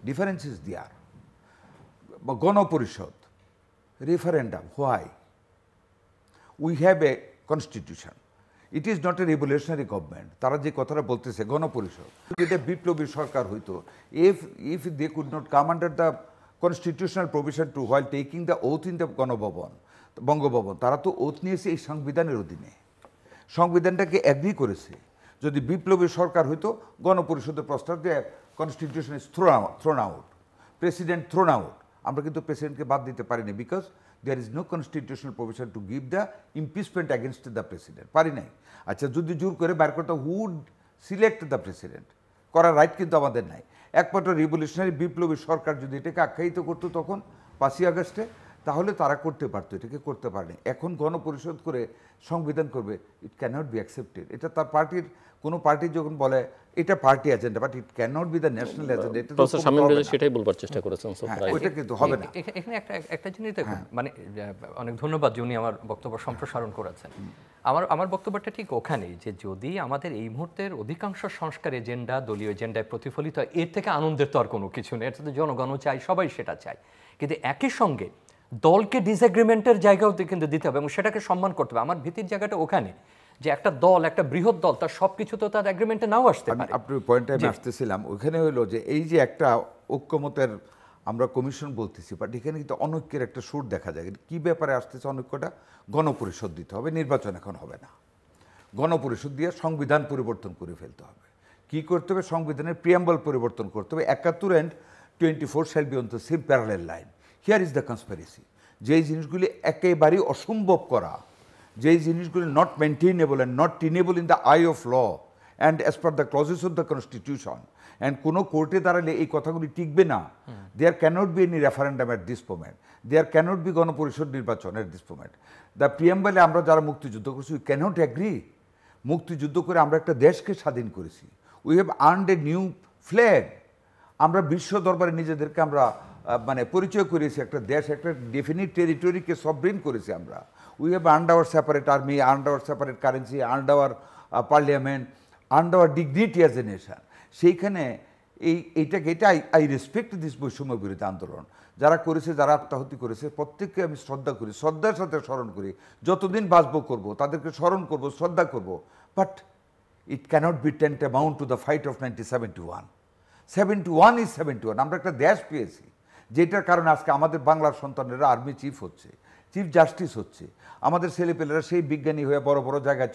Speaker 2: ডিফারেন্স ইজ দেয়ার। গণপরিষদ, referendum, why? We have a constitution, it is not a revolutionary government. তারা যে কথাটা বলতেছে গণপরিষদ, যেটা বিপ্লবী সরকার হইতো, if they could not come under the constitutional provision to while taking the oath in the Ganabhaban, Bangabhaban, তারা তো ওথ নিয়েছে এই সংবিধানের অধীনে, সংবিধানটাকে অ্যাগ্রি করেছে। যদি বিপ্লবী সরকার হইতো, গণপরিষদের প্রস্তাব দিয়ে constitution is thrown out, president thrown out. আমরা কিন্তু প্রেসিডেন্টকে বাদ দিতে পারিনি, because there is no constitutional provision to give the impeachment against the president, পারি নাই। আচ্ছা, যদি জোর করে বার করতে, হুড সিলেক্ট দ্য প্রেসিডেন্ট, করার রাইট কিন্তু আমাদের নাই। একমাত্র রিভলিউশনারি বিপ্লবী সরকার যদি এটাকে আখ্যায়িত করতো তখন 5ই আগস্টে, তাহলে তারা করতে পারতো, এটাকে করতে পারেনি। এখন গণপরিষদ করে সংবিধান করবে, ইট ক্যানট বি অ্যাকসেপ্টেড। এটা তার পার্টির, কোনো পার্টি যখন বলে এটা party agenda, but it cannot be the national agenda, এটা
Speaker 1: প্রফেসর শামীম রেজা সেটাই বলবার চেষ্টা করেছেন।
Speaker 2: ওইটা কিন্তু হবে না।
Speaker 3: এখানে একটা জিনিস দেখুন, মানে অনেক ধন্যবাদ যে উনি আমার বক্তব্য সম্প্রসারণ করেছেন। আমার বক্তব্যটা ঠিক ওখানেই, যে যদি আমাদের এই মুহূর্তের অধিকাংশ সংস্কার এজেন্ডা দলীয় এজেন্ডায় প্রতিফলিত হয়, এর থেকে আনন্দের তো আর কোনো কিছু নেই। এটা তো জনগণও চাই, সবাই সেটা চায়, কিন্তু একই সঙ্গে দলকে ডিসএগ্রিমেন্টের জায়গাও কিন্তু দিতে হবে এবং সেটাকে সম্মান করতে হবে। আমার ভীতির জায়গাটা ওখানে, যে একটা দল, একটা বৃহৎ দল, তার সব কিছু তো তার এগ্রিমেন্টে নাও আসতে পারে।
Speaker 2: আপনার পয়েন্টে আমি আসতেছিলাম, ওইখানে হলো যে এই যে একটা ঐক্যমতের আমরা কমিশন বলতেছি, বাট এখানে কিন্তু অনৈক্যের একটা সুর দেখা যায়। কি ব্যাপারে আসতেছে অনৈক্যটা? গণপরিষদ দিতে হবে, নির্বাচন এখন হবে না, গণপরিষদ দিয়ে সংবিধান পরিবর্তন করে ফেলতে হবে। কি করতে হবে? সংবিধানের প্রিয়াম্বল পরিবর্তন করতে হবে। 71 and 24 shall be on the same parallel line. Here is the conspiracy. যেই জিনিসগুলি একেবারেই অসম্ভব করা, যেই জিনিসগুলি not maintainable and not tenable in the eye of law and as per the clauses of the constitution, and কোনো কোর্টে দাঁড়ালে এই কথাগুলি টিকবে না। There cannot be any referendum at this moment, there cannot be গণপরিষদ নির্বাচন অ্যাট দিস মোমেন্ট। দ্য প্রিয়াম্বলে আমরা যারা মুক্তিযুদ্ধ করছি, উই ক্যানট অ্যাগ্রি। মুক্তিযুদ্ধ করে আমরা একটা দেশকে স্বাধীন করেছি, we have earned a new flag. আমরা বিশ্ব দরবারে নিজেদেরকে আমরা মানে পরিচয় করেছি, একটা দেশ, একটা ডেফিনিট টেরিটরিকে সবরিন করেছি আমরা। We have earned our separate army, earned our separate currency, earned our parliament, earned our dignity as a nation. সেইখানে এটা আই রেসপেক্ট দিস বৈষম্য বিরোধী আন্দোলন যারা করেছে, যারা আত্মাহুতি করেছে, প্রত্যেককে আমি শ্রদ্ধা করি, শ্রদ্ধার সাথে স্মরণ করি। যতদিন বাঁচবো করবো, তাদেরকে স্মরণ করবো, শ্রদ্ধা করবো। But it cannot be tantamount to the fight of 1971। 71 is 71। আমরা একটা দেশ পেয়েছি, যেটার কারণে আজকে আমাদের বাংলার সন্তানেরা আর্মি চিফ হচ্ছে, চিফ জাস্টিস হচ্ছে, আমাদের ছেলেপেলেরা সেই বিজ্ঞানী হয়ে বড় বড় জায়গায়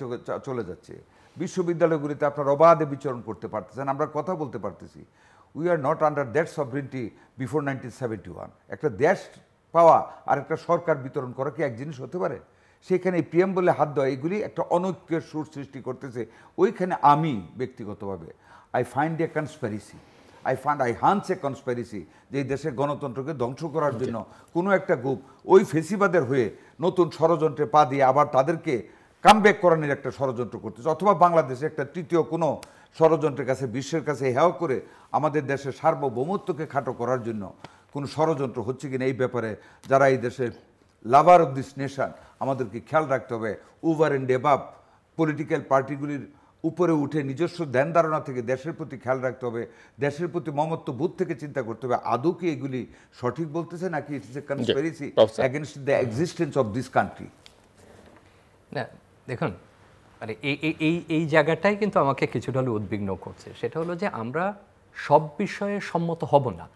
Speaker 2: চলে যাচ্ছে, বিশ্ববিদ্যালয়গুলিতে আপনারা অবাধে বিচরণ করতে পারতেছেন, আমরা কথা বলতে পারতেছি। We are not under that sovereignty before 1971। একটা দেশ পাওয়া আর একটা সরকার বিতরণ করা কি এক জিনিস হতে পারে? সেখানে প্রিয়াম্বলে হাত দেওয়া এগুলি একটা অনৈক্যের সুর সৃষ্টি করতেছে। ওইখানে আমি ব্যক্তিগতভাবে I find a conspiracy, I Hans A conspiracy, যে এই দেশের গণতন্ত্রকে ধ্বংস করার জন্য কোনো একটা গ্রুপ ওই ফেসিবাদের হয়ে নতুন ষড়যন্ত্রে পা দিয়ে আবার তাদেরকে কামব্যাক করানোর একটা ষড়যন্ত্র করতেছে, অথবা বাংলাদেশে একটা তৃতীয় কোনো ষড়যন্ত্রের কাছে, বিশ্বের কাছে হেয় করে আমাদের দেশের সার্বভৌমত্বকে খাটো করার জন্য কোনো ষড়যন্ত্র হচ্ছে কিনা এই ব্যাপারে যারা এই দেশের লাভার অফ দিস নেশন, আমাদেরকে খেয়াল রাখতে হবে। ওভার অ্যান্ড এবাভ পলিটিক্যাল পার্টিগুলির উপরে উঠে নিজস্ব ধ্যান ধারণা থেকে দেশের প্রতি খেয়াল রাখতে হবে, দেশের প্রতি মমত্ব বোধ থেকে চিন্তা করতে হবে আদৌ কি এগুলি সঠিক বলতেছে নাকি it is a conspiracy against the existence of this country.
Speaker 3: না দেখুন, মানে এই জায়গাটাই কিন্তু আমাকে কিছুটা হলে উদ্বিগ্ন করছে। সেটা হলো যে আমরা সব বিষয়ে সম্মত হব না,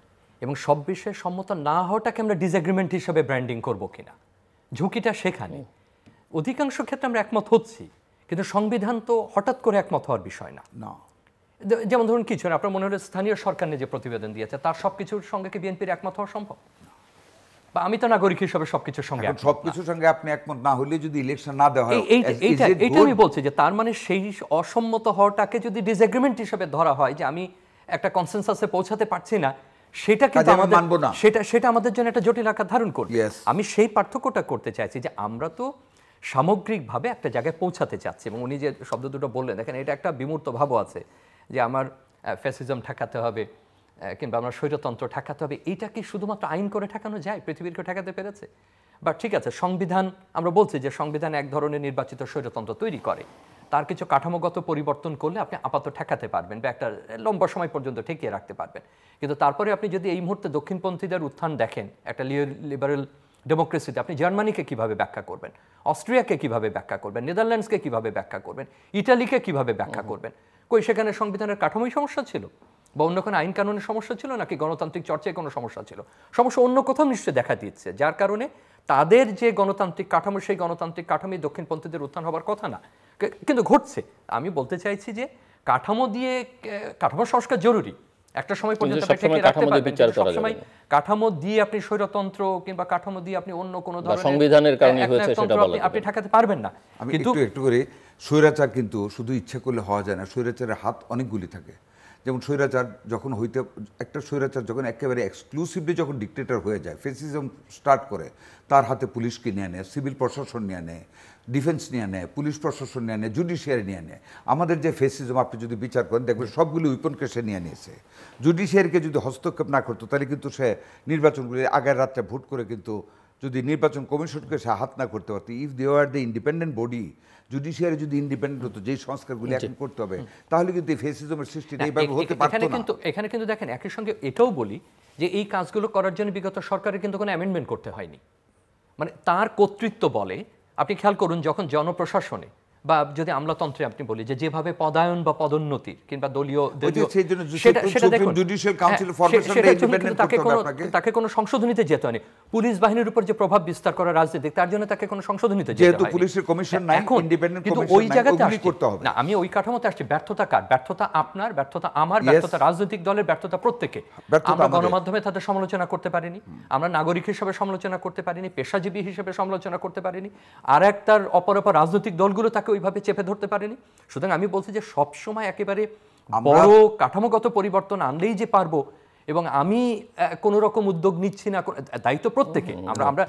Speaker 3: এবং সব বিষয়ে সম্মত না হওয়াটাকে আমরা ডিসএগ্রিমেন্ট হিসেবে ব্র্যান্ডিং করব কিনা, ঝুঁকিটা সেখানে। অধিকাংশ ক্ষেত্রে আমরা একমত হচ্ছি, কিন্তু সংবিধান তো হঠাৎ করে একমত হওয়ার বিষয় না। যেমন ধরুন কিছু আপনার মনে হলো স্থানীয় সরকার নিয়ে যে প্রতিবেদন দিয়েছে তার সবকিছুর সঙ্গে কি বিএনপির একমত হওয়া সম্ভব? বা আমি তো নাগরিক হিসেবে সবকিছুর সঙ্গে
Speaker 2: সবকিছুর সঙ্গে আপনি একমত না হলে যদি ইলেকশন না দেওয়া হয়,
Speaker 3: এইটা আমি বলছি যে তার মানে সেই অসম্মত হওয়াটাকে যদি ডিসএগ্রিমেন্ট হিসেবে ধরা হয়, যে আমি একটা কনসেনসাসে পৌঁছাতে পারছি না, সেটা কিন্তু আমাদের সেটা আমাদের জন্য একটা জটিল আকার ধারণ করবে। আমি সেই পার্থক্যটা করতে চাইছি যে আমরা তো সামগ্রিকভাবে একটা জায়গায় পৌঁছাতে চাচ্ছি, এবং উনি যে শব্দ দুটো বললেন, দেখেন এটা একটা বিমূর্ত ভাবও আছে যে আমার ফ্যাসিজম ঠেকাতে হবে কিংবা আমরা স্বৈরতন্ত্র ঠেকাতে হবে। এইটা কি শুধুমাত্র আইন করে ঠেকানো যায়? পৃথিবীর কেউ ঠেকাতে পেরেছে? বা ঠিক আছে, সংবিধান, আমরা বলছি যে সংবিধান এক ধরনের নির্বাচিত স্বৈরতন্ত্র তৈরি করে, তার কিছু কাঠামোগত পরিবর্তন করলে আপনি আপাতত ঠেকাতে পারবেন বা একটা লম্বা সময় পর্যন্ত ঠেকিয়ে রাখতে পারবেন। কিন্তু তারপরে আপনি যদি এই মুহূর্তে দক্ষিণপন্থীদের উত্থান দেখেন একটা লিবারেল ডেমোক্রেসিতে, আপনি জার্মানিকে কিভাবে ব্যাখ্যা করবেন, অস্ট্রিয়াকে কিভাবে ব্যাখ্যা করবেন, নেদারল্যান্ডসকে কিভাবে ব্যাখ্যা করবেন, ইটালিকে কিভাবে ব্যাখ্যা করবেন? কই সেখানে সংবিধানের কাঠামোই সমস্যা ছিল, বা অন্য কোনো আইন কানুনের সমস্যা ছিল, নাকি গণতান্ত্রিক চর্চায় কোনো সমস্যা ছিল? সমস্যা অন্য কোথাও নিশ্চয়ই দেখা দিচ্ছে, যার কারণে তাদের যে গণতান্ত্রিক কাঠামো, সেই গণতান্ত্রিক কাঠামোই দক্ষিণপন্থীদের উত্থান হবার কথা না, কিন্তু ঘটছে। আমি বলতে চাইছি যে কাঠামো দিয়ে, কাঠামো সংস্কার জরুরি, একটা সময় পর্যন্ত সবসময় কাঠামো দিয়ে আপনি স্বৈরতন্ত্র কিংবা কাঠামো দিয়ে আপনি অন্য কোনো ধরনের
Speaker 1: সংবিধানের কারণে হয়েছে সেটা বলা
Speaker 3: আপনি ঠেকাতে পারবেন না।
Speaker 2: আমি একটু করে, স্বৈরাচার কিন্তু শুধু ইচ্ছা করলে হওয়া যায় না, স্বৈরাচারের হাত অনেকগুলি থাকে। যেমন স্বৈরাচার যখন হইতে, একটা স্বৈরাচার যখন একেবারে এক্সক্লুসিভলি যখন ডিক্টেটর হয়ে যায়, ফেসিজম স্টার্ট করে, তার হাতে পুলিশকে নিয়ে নেয়, সিভিল প্রশাসন নিয়ে নেয়, ডিফেন্স নিয়ে নেয়, পুলিশ প্রশাসন নিয়ে নেয়, জুডিশিয়ারি নিয়ে নেয়। আমাদের যে ফেসিজম আপনি যদি বিচার করেন দেখবেন সবগুলো উইপনকে সে নিয়ে নিয়েছে। জুডিশিয়ারিকে যদি হস্তক্ষেপ না করতো তাহলে কিন্তু সে নির্বাচনগুলি আগের রাত্রে ভোট করে, কিন্তু যদি নির্বাচন কমিশনকে সে হাত না করতে পারতো, if they are the independent body, judiciary যদি ইন্ডিপেন্ডেন্ট হতো, যেই সংস্কারগুলি এখন করতে হবে, তাহলে কিন্তু এই ফেসিজমের সৃষ্টিটা এইভাবে হতে পারতো না।
Speaker 3: এখানে কিন্তু দেখেন, একই সঙ্গে এটাও বলি যে এই কাজগুলো করার জন্য বিগত সরকারের কিন্তু কোনো অ্যামেন্ডমেন্ট করতে হয়নি। মানে তার কর্তৃত্ব বলে, আপনি খেয়াল করুন যখন জনপ্রশাসনে বা যদি আমলাতন্ত্রে আপনি বলি যে যেভাবে পদায়ন বা পদোন্নতি কিংবা দলীয় তাকে কোনো সংশোধনীতে যেতে হয়নি। পুলিশ বাহিনীর উপর যে প্রভাব বিস্তার করা রাজনীতি, তার জন্য তাকে কোনো সংশোধনীতে যেতে হয়নি।
Speaker 2: পুলিশের কমিশন নাই, ইন্ডিপেন্ডেন্ট
Speaker 3: কিন্তু ওই জায়গাতে করতে হবে না। আমি ওই কাঠামোতে আসছি, ব্যর্থতা কার? ব্যর্থতা আপনার, ব্যর্থতা আমার, ব্যর্থতা রাজনৈতিক দলের, ব্যর্থতা প্রত্যেকে। আমরা গণমাধ্যমে তাদের সমালোচনা করতে পারিনি, আমরা নাগরিক হিসেবে সমালোচনা করতে পারিনি, পেশাজীবী হিসেবে সমালোচনা করতে পারিনি, আর একটার অপর রাজনৈতিক দলগুলো তাকে ওইভাবে চেপে ধরতে পারেনি। সুতরাং আমি বলছি যে সবসময় একেবারে বড় কাঠামোগত পরিবর্তন আনলেই যে পারবো, এবং আমি কোন রকম উদ্যোগ নিচ্ছি না, দায়িত্ব প্রত্যেকে।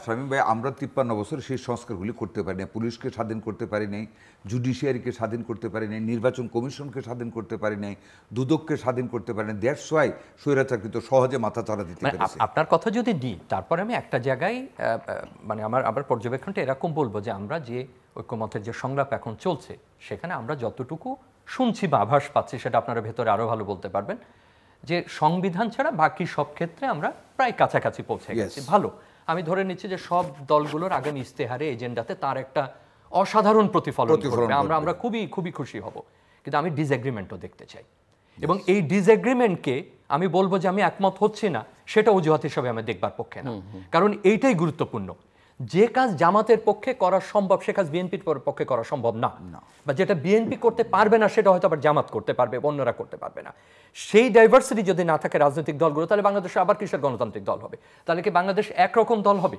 Speaker 2: শামীম ভাই, আমরা 53 বছর সেই সংস্কারগুলি করতে পারি না, পুলিশকে স্বাধীন করতে পারি নাই, জুডিশিয়ারিকে স্বাধীন করতে পারি নাই, নির্বাচন কমিশনকে স্বাধীন করতে পারি নাই, দুদককে স্বাধীন করতে পারি নাই। দ্যাটস ওয়াই স্বৈরাচার কিন্তু সহজে মাথা চাড়া দিতে পেরেছে।
Speaker 3: আপনার কথা যদি দিই, তারপরে আমি একটা জায়গায় মানে আমার পর্যবেক্ষণটা এরকম বলবো যে আমরা যে ঐক্যমতের যে সংলাপ এখন চলছে, সেখানে আমরা যতটুকু শুনছি বা আভাস পাচ্ছি, সেটা আপনারা ভেতরে আরো ভালো বলতে পারবেন, যে সংবিধান ছাড়া বাকি সব ক্ষেত্রে আমরা প্রায় কাছাকাছি পৌঁছে গেছি। ভালো, আমি ধরে নিচ্ছি যে সব দলগুলোর আগামী ইস্তেহারে, এজেন্ডাতে তার একটা অসাধারণ প্রতিফলন করবে, আমরা খুবই খুবই খুশি হব। কিন্তু আমি ডিসএগ্রিমেন্টও দেখতে চাই, এবং এই ডিসএগ্রিমেন্টকে আমি বলবো যে আমি একমত হচ্ছি না, সেটা অজুহাত হিসেবে আমি দেখবার পক্ষে না। কারণ এইটাই গুরুত্বপূর্ণ, যে কাজ জামাতের পক্ষে করা সম্ভব সে কাজ বিএনপির পক্ষে করা সম্ভব না, বা যেটা বিএনপি করতে পারবে না সেটা হয়তো আবার জামাত করতে পারবে, অন্যরা করতে পারবে না। সেই ডাইভার্সিটি যদি না থাকে রাজনৈতিক দলগুলো, তাহলে বাংলাদেশে আবার কিসের গণতান্ত্রিক দল হবে? তাহলে কি বাংলাদেশ একরকম দল হবে?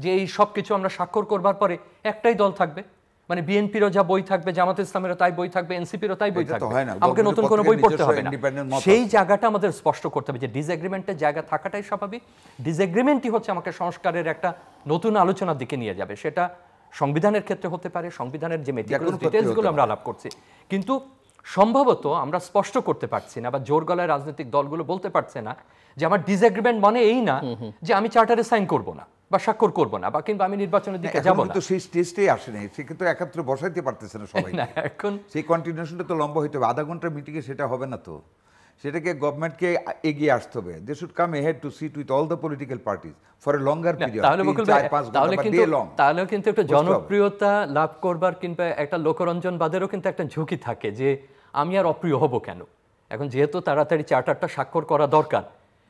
Speaker 3: যে এই সব কিছু আমরা স্বাক্ষর করবার পরে একটাই দল থাকবে, মানে বিএনপিরও যা বই থাকবে, জামাত ইসলামেরও তাই বই থাকবে, এনসিপিরও তাই বই
Speaker 2: এটা তো
Speaker 3: থাকবে,
Speaker 2: হয় না।
Speaker 3: আমাকে নতুন কোনো বই পড়তে হবে না।
Speaker 2: independent মত
Speaker 3: সেই
Speaker 2: আছে।
Speaker 3: জায়গাটা আমাদের স্পষ্ট করতে হবে যে ডিসএগ্রিমেন্টের জায়গা থাকাটাই স্বাভাবিক। ডিসএগ্রিমেন্টই হচ্ছে আমাকে সংস্কারের একটা নতুন আলোচনার দিকে নিয়ে যাবে। সেটা সংবিধানের ক্ষেত্রে হতে পারে, সংবিধানের যে মেটিকুলাস ডিটেইলসগুলো আমরা আলাপ করছি, কিন্তু সম্ভবত আমরা স্পষ্ট করতে পারছি না বা জোর গলায় রাজনৈতিক দলগুলো বলতে পারছে না যে আমার ডিসএগ্রিমেন্ট মানে এই না যে আমি চার্টারে সাইন করব না বা স্বাক্ষর করব না বা কিংবা আমি নির্বাচনের দিকে যাব না।
Speaker 2: তো সেই স্টেজটাই আসে নাই, সে কিন্তু একাত্রে বসাইতে পারতেছে না সবাই।
Speaker 3: না, এখন
Speaker 2: সেই কন্টিনিউশনটা তো লম্বা হইতে হবে, আধা ঘন্টার মিটিংয়ে সেটা হবে না। তো সেটাকে গভর্নমেন্টকে এগিয়ে আসতে হবে। They should come ahead to sit with all the political parties for a longer period.
Speaker 3: তাহলে বকুল ভাই, তাহলে কিন্তু একটা জনপ্রিয়তা লাভ করবার কিংবা একটা লোকরঞ্জনবাদেরও কিন্তু একটা ঝুঁকি থাকে যে আমি আর অপ্রিয় হব কেন। এখন যেহেতু তাড়াতাড়ি চার্টারটা স্বাক্ষর করা দরকার,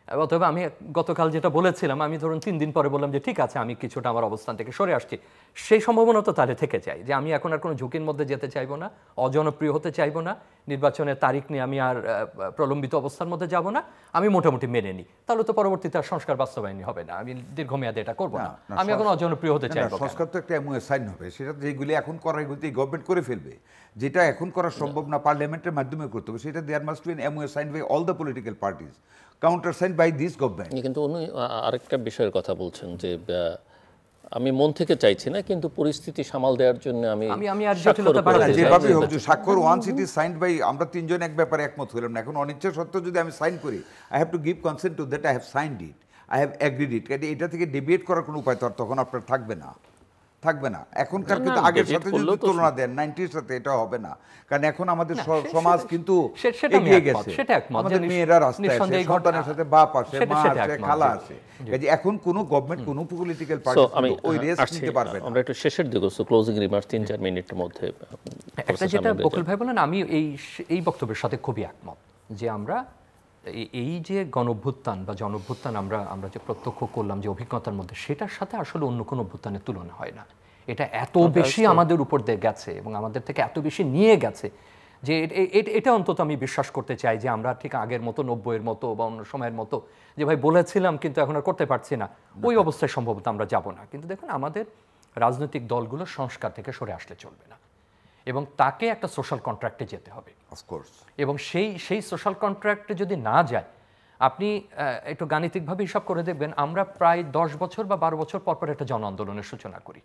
Speaker 3: অথবা আমি গতকাল যেটা বলেছিলাম, আমি ধরুন 3 দিন পরে বললাম যে ঠিক আছে আমি কিছুটা আমার অবস্থান থেকে সরে আসছি, সেই সম্ভাবনা তো তাহলে থেকে যায় যে আমি এখন আর কোনো ঝুঁকির মধ্যে যেতে চাইবো না, অজনপ্রিয় হতে চাইবো না, নির্বাচনের তারিখ নিয়ে আমি আর প্রলম্বিত অবস্থার মধ্যে যাব না, আমি মোটামুটি মেনে নিই। তাহলে তো পরবর্তীতে আর সংস্কার বাস্তবায়ন হবে না, আমি দীর্ঘমেয়াদে এটা করবো না, আমি এখন অজনপ্রিয় হতে চাইবো।
Speaker 2: সংস্কার তো একটা এমওএ সাইন হবে, সেটা যেগুলি এখন করার এগুলি গভর্নমেন্ট করে ফেলবে। যেটা এখন করা সম্ভব না পার্লামেন্টের মাধ্যমে করতে হবে, সেটা there must be an MOA sign by all the political parties, counter sign by this government.
Speaker 1: কিন্তু উনি আরেকটা বিষয়ের কথা বলছেন যে আমি মন থেকে চাইছি না, কিন্তু পরিস্থিতি সামাল দেওয়ার জন্য আমি
Speaker 3: আর জটিলতা বাড়াতে চাই।
Speaker 2: যেভাবেই হোক যে স্বাক্ষর once it is signed by, আমরা 3 জন এক ব্যাপারে একমত হলাম না, এখন অনিচ্ছা সত্ত্বেও যদি আমি সাইন করি, I have to give consent to that, I have signed it, I have agreed it. এটা থেকে ডিবেট করার কোনো উপায় তো আর তখন আপনার থাকবে না। এখনকার কিন্তু আগের সাথে যদি তুলনা দেন 90-র সাথে, এটা হবে না। কারণ এখন আমাদের সমাজ কিন্তু এগিয়ে গেছে, আমাদের মেয়েরা রাস্তায় আসে, সন্তানের সাথে বাপ আসে, মা আসে, খালা আসে। কাজে এখন কোনো গভর্নমেন্ট কোনো পলিটিক্যাল পার্টি ওই রেস নিতে পারবে না।
Speaker 1: আমরা একটু শেষের দিকে ক্লোজিং রিমার্কস 3-4 মিনিটের মধ্যে।
Speaker 3: একটা যেটা বকুল ভাই বলেন, আমি এই বক্তব্যের সাথে খুবই একমত যে আমরা এই যে গণঅভ্যুত্থান বা জনঅভ্যুত্থান আমরা যে প্রত্যক্ষ করলাম যে অভিজ্ঞতার মধ্যে, সেটার সাথে আসলে অন্য কোনো অভ্যুত্থানের তুলনা হয় না। এটা এত বেশি আমাদের উপর দিয়ে গেছে এবং আমাদের থেকে এত বেশি নিয়ে গেছে যে এটা অন্তত আমি বিশ্বাস করতে চাই যে আমরা ঠিক আগের মতো 90-এর মতো বা অন্য সময়ের মতো যে ভাই বলেছিলাম কিন্তু এখন আর করতে পারছি না, ওই অবস্থায় সম্ভবত আমরা যাব না। কিন্তু দেখুন, আমাদের রাজনৈতিক দলগুলো সংস্কার থেকে সরে আসলে চলবে না এবং তাকে একটা সোশ্যাল কন্ট্রাক্টে যেতে হবে,
Speaker 2: অফকোর্স।
Speaker 3: এবং সেই সোশ্যাল কন্ট্রাক্টে যদি না যায়, আপনি একটু গাণিতিকভাবে হিসাব করে দেখবেন, আমরা প্রায় 10 বছর বা 12 বছর পর পর একটা জন আন্দোলনের সূচনা করি।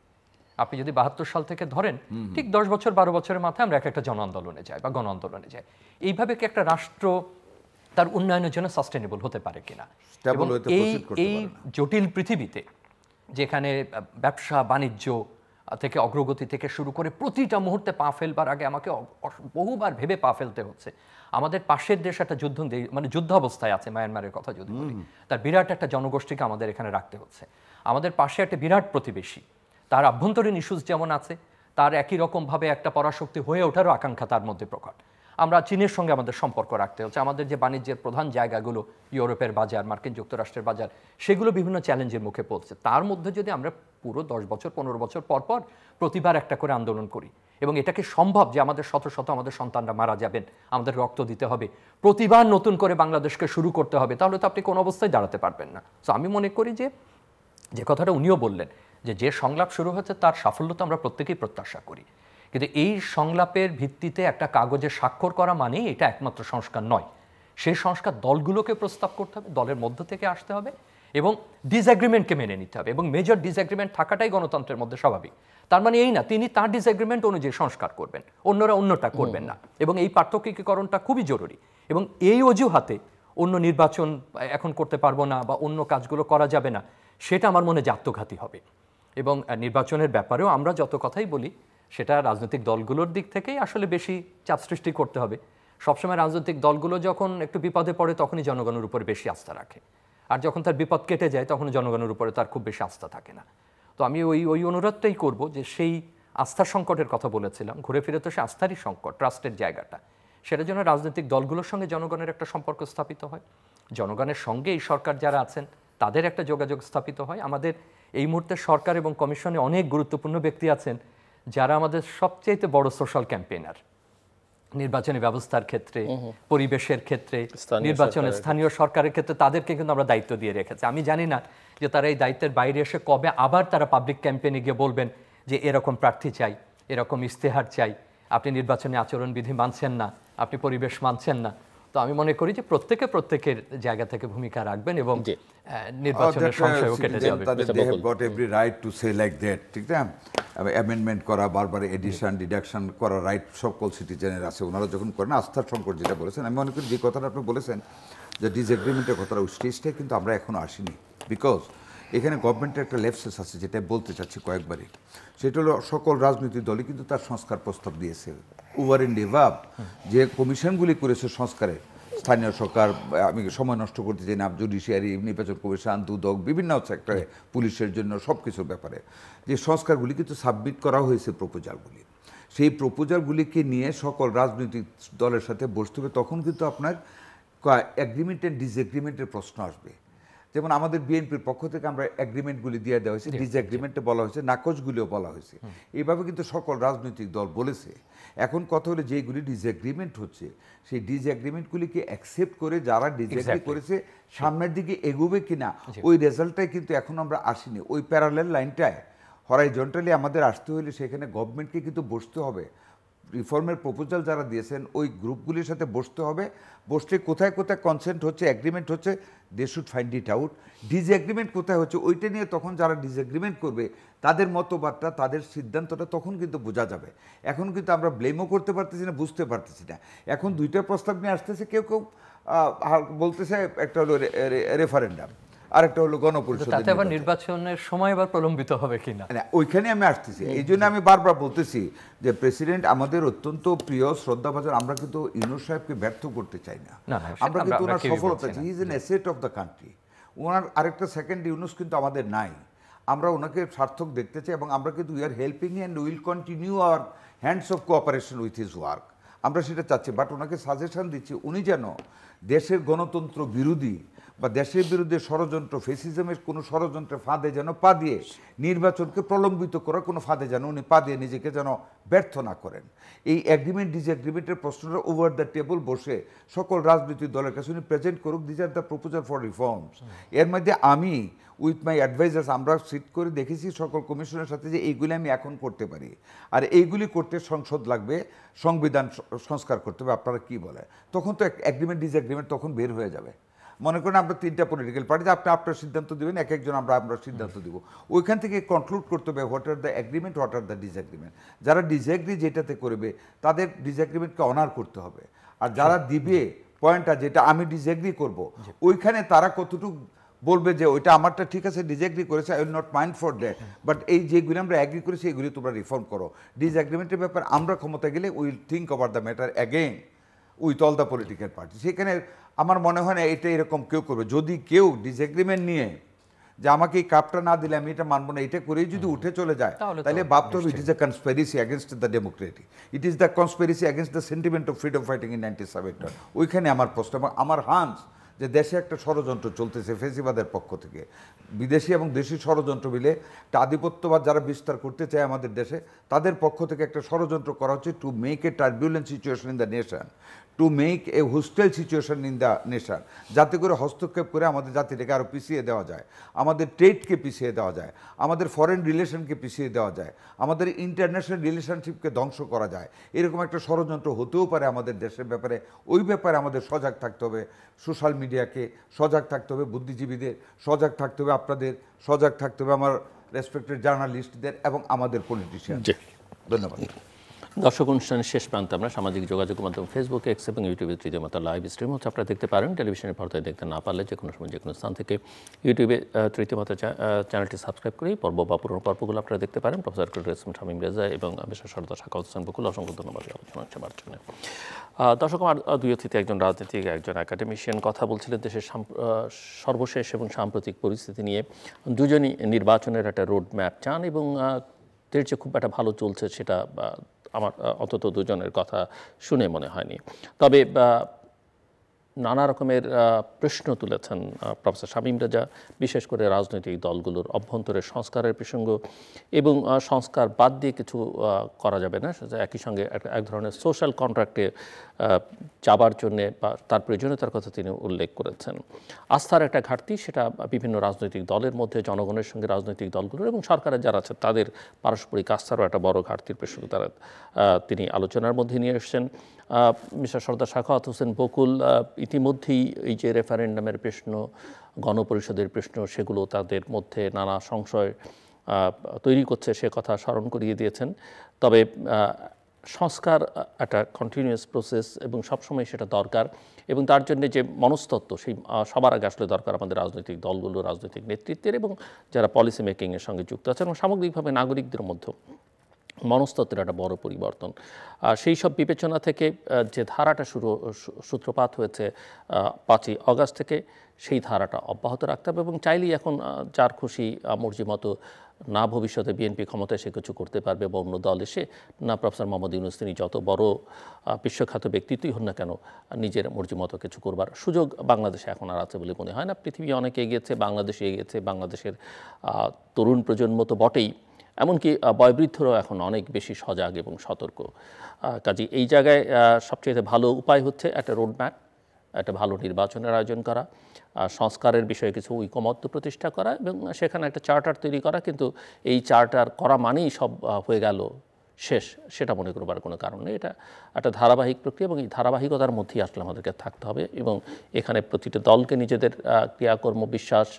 Speaker 3: আপনি যদি 72 সাল থেকে ধরেন, ঠিক 10 বছর 12 বছরের মাথায় আমরা একটা জন আন্দোলনে যাই বা গণ আন্দোলনে যাই। এইভাবে কি একটা রাষ্ট্র তার উন্নয়নের জন্য সাস্টেনেবল হতে পারে কিনা? এবং এই জটিল পৃথিবীতে, যেখানে ব্যবসা বাণিজ্য থেকে অগ্রগতি থেকে শুরু করে প্রতিটা মুহূর্তে পা ফেলবার আগে আমাকে বহুবার ভেবে পা ফেলতে হচ্ছে। আমাদের পাশের দেশ একটা মানে যুদ্ধ অবস্থায় আছে, মায়ানমারের কথা যদি বলি, তার বিরাট একটা জনগোষ্ঠীকে আমাদের এখানে রাখতে হচ্ছে। আমাদের পাশে একটা বিরাট প্রতিবেশী, তার আভ্যন্তরীণ ইস্যুস যেমন আছে, তার একই রকমভাবে একটা পরাশক্তি হয়ে ওঠারও আকাঙ্ক্ষা তার মধ্যে প্রকট। আমরা চীনের সঙ্গে আমাদের সম্পর্ক রাখতে হচ্ছে, আমাদের যে বাণিজ্যের প্রধান জায়গাগুলো, ইউরোপের বাজার, মার্কিন যুক্তরাষ্ট্রের বাজার, সেগুলো বিভিন্ন চ্যালেঞ্জের মুখে পড়ছে। তার মধ্যে যদি আমরা পুরো 10 বছর 15 বছর পর পর প্রতিবার একটা করে আন্দোলন করি, এবং এটাকে সম্ভব যে আমাদের শত শত আমাদের সন্তানরা মারা যাবেন, আমাদের রক্ত দিতে হবে, প্রতিবার নতুন করে বাংলাদেশকে শুরু করতে হবে, তাহলে তো আপনি কোনো অবস্থায় দাঁড়াতে পারবেন না। তো আমি মনে করি যে কথাটা উনিও বললেন যে সংলাপ শুরু হচ্ছে তার সাফল্য তো আমরা প্রত্যেকেই প্রত্যাশা করি, কিন্তু এই সংলাপের ভিত্তিতে একটা কাগজে স্বাক্ষর করা মানেই এটা একমাত্র সংস্কার নয়। সেই সংস্কার দলগুলোকে প্রস্তাব করতে হবে, দলের মধ্য থেকে আসতে হবে, এবং ডিসএগ্রিমেন্টকে মেনে নিতে হবে, এবং মেজর ডিসএগ্রিমেন্ট থাকাটাই গণতন্ত্রের মধ্যে স্বাভাবিক। তার মানে এই না তিনি তার ডিসএগ্রিমেন্ট অনুযায়ী সংস্কার করবেন, অন্যরা অন্যটা করবেন না, এবং এই পার্থক্যীকরণটা খুবই জরুরি। এবং এই অজুহাতে অন্য নির্বাচন এখন করতে পারবো না বা অন্য কাজগুলো করা যাবে না, সেটা আমার মনে আত্মঘাতী হবে। এবং নির্বাচনের ব্যাপারেও আমরা যত কথাই বলি, সেটা রাজনৈতিক দলগুলোর দিক থেকেই আসলে বেশি চাপ সৃষ্টি করতে হবে। সবসময় রাজনৈতিক দলগুলো যখন একটু বিপদে পড়ে তখনই জনগণের উপরে বেশি আস্থা রাখে, আর যখন তার বিপদ কেটে যায় তখন জনগণের উপরে তার খুব বেশি আস্থা থাকে না। তো আমি ওই অনুরোধটাই করব যে সেই আস্থার সংকটের কথা বলেছিলাম, ঘুরে ফিরে তো সে আস্থারই সংকট, ট্রাস্টের জায়গাটা, সেটার জন্য রাজনৈতিক দলগুলোর সঙ্গে জনগণের একটা সম্পর্ক স্থাপিত হয়, জনগণের সঙ্গে এই সরকার যারা আছেন তাদের একটা যোগাযোগ স্থাপিত হয়। আমাদের এই মুহূর্তে সরকার এবং কমিশনে অনেক গুরুত্বপূর্ণ ব্যক্তি আছেন যারা আমাদের সবচেয়ে বড় সোশ্যাল ক্যাম্পেইনার, নির্বাচনী ব্যবস্থার ক্ষেত্রে, পরিবেশের ক্ষেত্রে,
Speaker 1: স্থানীয়
Speaker 3: নির্বাচনের স্থানীয় সরকারের ক্ষেত্রে তাদেরকে কিন্তু আমরা দায়িত্ব দিয়ে রেখেছি। আমি জানি না যে তারা এই দায়িত্বের বাইরে এসে কবে আবার তারা পাবলিক ক্যাম্পেইনে গিয়ে বলবেন যে এরকম প্রার্থী চাই, এরকম ইস্তেহার চাই, আপনি নির্বাচনী আচরণবিধি মানছেন না, আপনি পরিবেশ মানছেন না। তো আমি মনে করি যে প্রত্যেকের জায়গা থেকে ভূমিকা রাখবেন এবং নির্বাচনের সংশয়ও কেটে যাবে।
Speaker 2: they have got every right to say like that, ঠিক না? অ্যামেন্ডমেন্ট করা, বারবার এডিশন ডিডাকশন করা রাইট সকল সিটিজেনের আছে। ওনারা যখন করেন আস্থার সংকট যেটা বলেছেন, আমি মনে করি যে কথাটা আপনি বলেছেন যে ডিসএগ্রিমেন্টের কথাটা, ওই স্টেজটাই কিন্তু আমরা এখনো আসিনি। বিকজ এখানে গভর্নমেন্টের একটা লেফসেস আছে, যেটা বলতে চাচ্ছি কয়েকবারই, সেটা হলো সকল রাজনৈতিক দলই কিন্তু তার সংস্কার প্রস্তাব দিয়েছে। ওভার এন্ড এভাব যে কমিশনগুলি করেছে সংস্কারে, স্থানীয় সরকার, আমি সময় নষ্ট করতে চাই না, জুডিশিয়ারি, নির্বাচন কমিশন, দুদক, বিভিন্ন সেক্টরে, পুলিশের জন্য সব কিছুর ব্যাপারে যে সংস্কারগুলি কিন্তু সাবমিট করা হয়েছে প্রপোজালগুলি। সেই প্রপোজালগুলিকে নিয়ে সকল রাজনৈতিক দলের সাথে বসতে হবে। তখন কিন্তু আপনার অ্যাগ্রিমেন্ট অ্যান্ড ডিসএগ্রিমেন্টের প্রশ্ন আসবে। যেমন আমাদের বিএনপির পক্ষ থেকে আমরা অ্যাগ্রিমেন্টগুলি দিয়ে দেওয়া হয়েছে, ডিসএগ্রিমেন্টে বলা হয়েছে, নাকচগুলিও বলা হয়েছে। এইভাবে কিন্তু সকল রাজনৈতিক দল বলেছে। এখন কথা হলো যেইগুলি ডিসএগ্রিমেন্ট হচ্ছে, সেই ডিসএগ্রিমেন্টগুলিকে অ্যাকসেপ্ট করে যারা ডিসএগ্রি করেছে সামনের দিকে এগোবে কিনা, ওই রেজাল্টটাই কিন্তু এখন আমরা আসিনি। ওই প্যারালেল লাইনটায় হরাইজন্টালি আমাদের আসতে হলে সেখানে গভর্নমেন্টকে কিন্তু বসতে হবে। রিফর্মের প্রপোজাল যারা দিয়েছেন ওই গ্রুপগুলির সাথে বসতে হবে। বসলে কোথায় কোথায় কনসেন্ট হচ্ছে, অ্যাগ্রিমেন্ট হচ্ছে, they should find it out. Disagreement কোথায় হচ্ছে ওইটা নিয়ে তখন যারা ডিসএগ্রিমেন্ট করবে তাদের মতবাদটা, তাদের সিদ্ধান্তটা তখন কিন্তু বোঝা যাবে। এখন কিন্তু আমরা ব্লেমও করতে পারতেছি না, বুঝতে পারতেছি না। এখন দুইটা প্রস্তাব নিয়ে আসতেছে, কেউ কেউ বলতেছে একটা হলো রেফারেন্ডাম, আরেকটা হলো গণপরিষদ।
Speaker 3: তাতে আবার নির্বাচনের সময় আবার প্রলম্বিত হবে কিনা,
Speaker 2: ওইখানে আমি আসতেছি। এই জন্য আমি বারবার বলতেছি যে প্রেসিডেন্ট আমাদের অত্যন্ত প্রিয়, শ্রদ্ধাভাজন। আমরা কিন্তু ইউনূস সাহেবকে ব্যর্থ করতে চাই না। আমরা কিন্তু ওনার সফলতা চাই। He is an asset of the country. ওনার আরেকটা সেকেন্ড ইউনূস কিন্তু আমাদের নাই। আমরা ওনাকে সার্থক দেখতে চাই এবং আমরা কিন্তু we are helping and will continue hour hands of cooperation with his work. আমরা সেটা চাচ্ছি। বাট ওনাকে সাজেশন দিচ্ছি, উনি যেন দেশের গণতন্ত্র বিরোধী বা দেশের বিরুদ্ধে ষড়যন্ত্র, ফেসিজমের কোনো ষড়যন্ত্রের ফাঁদে যেন পা দিয়ে, নির্বাচনকে প্রলম্বিত করার কোনো ফাঁদে যেন উনি পা দিয়ে নিজেকে যেন ব্যর্থ না করেন। এই অ্যাগ্রিমেন্ট ডিসএগ্রিমেন্টের প্রশ্নটা ওভার দ্য টেবল বসে সকল রাজনৈতিক দলের কাছে উনি প্রেজেন্ট করুক, this are the proposal for reforms. এর মধ্যে আমি উইথ মাই অ্যাডভাইজার্স আমরা সিট করে দেখেছি সকল কমিশনের সাথে যে এইগুলি আমি এখন করতে পারি, আর এইগুলি করতে সংসদ লাগবে, সংবিধান সংস্কার করতে হবে। আপনারা কি বলে? তখন তো অ্যাগ্রিমেন্ট ডিসএগ্রিমেন্ট তখন বের হয়ে যাবে। মনে করেন আমরা তিনটা পলিটিক্যাল পার্টি, আপনি আপনার সিদ্ধান্ত দেবেন, এক একজন আমরা সিদ্ধান্ত দিব। ওইখান থেকে কনক্লুড করতে হবে what are the agreement, what are the disagreement. যারা ডিসএগ্রি যেটাতে করবে তাদের ডিসএগ্রিমেন্টকে অনার করতে হবে। আর যারা দিবে পয়েন্টটা যেটা আমি ডিসএগ্রি করব, ওইখানে তারা কতটুকু বলবে যে ওইটা আমারটা ঠিক আছে, ডিসএগ্রি করেছে, I will not mind for that, but এই যেগুলি আমরা অ্যাগ্রি করেছি এগুলি তোমরা রিফর্ম করো। ডিসএগ্রিমেন্টের ব্যাপার আমরা ক্ষমতা গেলে will think over the matter again with all the political party. সেখানে আমার মনে হয় না এটা এরকম কেউ করবে। যদি কেউ ডিসএগ্রিমেন্ট নিয়ে যে আমাকে এই কাপটা না দিলে আমি এটা মানবো না, এটা করেই যদি উঠে চলে যায়, তাহলে ভাবতে হবে it is the conspiracy against the democracy, it is the conspiracy against the sentiment of freedom fighting in 1970। ওইখানে আমার প্রশ্ন এবং আমার হান্স যে দেশে একটা ষড়যন্ত্র চলতেছে ফেসিবাদের পক্ষ থেকে, বিদেশি এবং দেশি ষড়যন্ত্র মিলে একটা আধিপত্যবাদ যারা বিস্তার করতে চায় আমাদের দেশে, তাদের পক্ষ থেকে একটা ষড়যন্ত্র করা হচ্ছে two make A turbulent situation in the nation, two make A hostile situation in the nation, যাতে করে হস্তক্ষেপ করে আমাদের জাতিটাকে আরও পিছিয়ে দেওয়া যায়, আমাদের ট্রেডকে পিছিয়ে দেওয়া যায়, আমাদের ফরেন রিলেশনকে পিছিয়ে দেওয়া যায়, আমাদের ইন্টারন্যাশনাল রিলেশনশিপকে ধ্বংস করা যায়। এরকম একটা ষড়যন্ত্র হতেও পারে আমাদের দেশের ব্যাপারে। ওই ব্যাপারে আমাদের সজাগ থাকতে হবে। সোশ্যাল মিডিয়াকে সজাগ থাকতে হবে, বুদ্ধিজীবীদের সজাগ থাকতে হবে, আপনাদের সজাগ থাকতে হবে, আমার রেসপেক্টেড জার্নালিস্টদের এবং আমাদের পলিটিশিয়ান। ধন্যবাদ।
Speaker 1: দর্শক, অনুষ্ঠানের শেষ প্রান্তে আমরা সামাজিক যোগাযোগ মাধ্যম ফেসবুক, এক্স এবং ইউটিউবে তৃতীয় মাত্রা লাইভ স্ট্রিম হচ্ছে, আপনারা দেখতে পারেন। টেলিভিশনের পর্দায় দেখতে না পারলে যে কোনো সময় যে কোনো স্থান থেকে ইউটিউবে তৃতীয় মাত্রা চ্যানেলটি সাবস্ক্রাইব করেই পর্ব বা পুরনো পর্বগুলো আপনারা দেখতে পারেন। প্রফেসর শামীম রেজা এবং বিশেষজ্ঞ সাখাওয়াত হোসেন বকুল, অসংখ্য ধন্যবাদ আলোচনা সেবার জন্য। দর্শক, আমার দুই অতিথি, একজন রাজনীতিক, একজন একাডেমিশিয়ান, কথা বলছিলেন দেশের সর্বশেষ এবং সাম্প্রতিক পরিস্থিতি নিয়ে। দুজনই নির্বাচনের একটা রোড ম্যাপ চান এবং দেশ যে খুব একটা ভালো চলছে সেটা আমার অন্তত দুজনের কথা শুনে মনে হয়নি। তবে নানা রকমের প্রশ্ন তুলেছেন প্রফেসর শামীম রেজা, বিশেষ করে রাজনৈতিক দলগুলোর অভ্যন্তরের সংস্কারের প্রসঙ্গ এবং সংস্কার বাদ দিয়ে কিছু করা যাবে না, একই সঙ্গে এক ধরনের সোশ্যাল কন্ট্রাক্টে যাবার জন্যে বা তার প্রয়োজনীয়তার কথা তিনি উল্লেখ করেছেন। আস্থার একটা ঘাটতি, সেটা বিভিন্ন রাজনৈতিক দলের মধ্যে, জনগণের সঙ্গে রাজনৈতিক দলগুলোর এবং সরকারের যারা আছে তাদের পারস্পরিক আস্থারও একটা বড় ঘাটতির প্রসঙ্গ তিনি আলোচনার মধ্যে নিয়ে এসেছেন। মিস্টার সরদার সাখাওয়াত হোসেন বকুল ইতিমধ্যেই এই যে রেফারেন্ডামের প্রশ্ন, গণপরিষদের প্রশ্ন, সেগুলো তাদের মধ্যে নানা সংশয় তৈরি করছে সে কথা স্মরণ করিয়ে দিয়েছেন। তবে সংস্কার একটা কন্টিনিউয়াস প্রসেস এবং সবসময় সেটা দরকার, এবং তার জন্য যে মনস্তত্ত্ব সেই সবার আগে আসলে দরকার আমাদের রাজনৈতিক দলগুলো, রাজনৈতিক নেতৃত্বের এবং যারা পলিসি মেকিংয়ের সঙ্গে যুক্ত আছেন এবং সামগ্রিকভাবে নাগরিকদের মধ্যে মনস্তত্ত্বের একটা বড় পরিবর্তন। সেই সব বিবেচনা থেকে যে ধারাটা সূত্রপাত হয়েছে 5ই অগাস্ট থেকে, সেই ধারাটা অব্যাহত রাখতে হবে এবং চাইলেই এখন যার খুশি মর্জি মতো না ভবিষ্যতে বিএনপি ক্ষমতায় এসে কিছু করতে পারবে বা অন্য দল এসে, না প্রফেসর মোহাম্মদ ইউনূস তিনি যত বড় বিশ্বখ্যাত ব্যক্তিত্বই হন না কেন নিজের মর্জি মতো কিছু করবার সুযোগ বাংলাদেশে এখন আর আছে বলে মনে হয় না। পৃথিবী অনেক এগিয়েছে, বাংলাদেশে এগিয়েছে, বাংলাদেশের তরুণ প্রজন্ম তো বটেই, এমনকি বয়োবৃদ্ধরাও এখন অনেক বেশি সজাগ এবং সতর্ক। কাজে এই জায়গায় সবচেয়ে ভালো উপায় হচ্ছে একটা রোডম্যাপ, একটা ভালো নির্বাচনের আয়োজন করা, সংস্কারের বিষয়ে কিছু ঐকমত্য প্রতিষ্ঠা করা এবং সেখানে একটা চার্টার তৈরি করা। কিন্তু এই চার্টার করা মানেই সব হয়ে গেল শেষ, সেটা মনে করবার কোনো কারণ নেই। এটা একটা ধারাবাহিক প্রক্রিয়া এবং এই ধারাবাহিকতার মধ্যেই আসলে আমাদেরকে থাকতে হবে এবং এখানে প্রতিটা দলকে নিজেদের ক্রিয়াকর্ম, বিশ্বাস,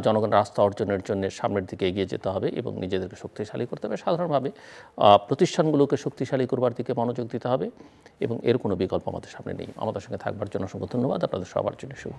Speaker 1: জনগণের আস্থা অর্জনের জন্য সামনের দিকে এগিয়ে যেতে হবে এবং নিজেদেরকে শক্তিশালী করতে হবে। সাধারণভাবে প্রতিষ্ঠানগুলোকে শক্তিশালী করবার দিকে মনোযোগ দিতে হবে এবং এর কোনো বিকল্প আমাদের সামনে নেই। আমাদের সঙ্গে থাকবার জন্য অসংখ্য ধন্যবাদ। আপনাদের সবার জন্য শুভ।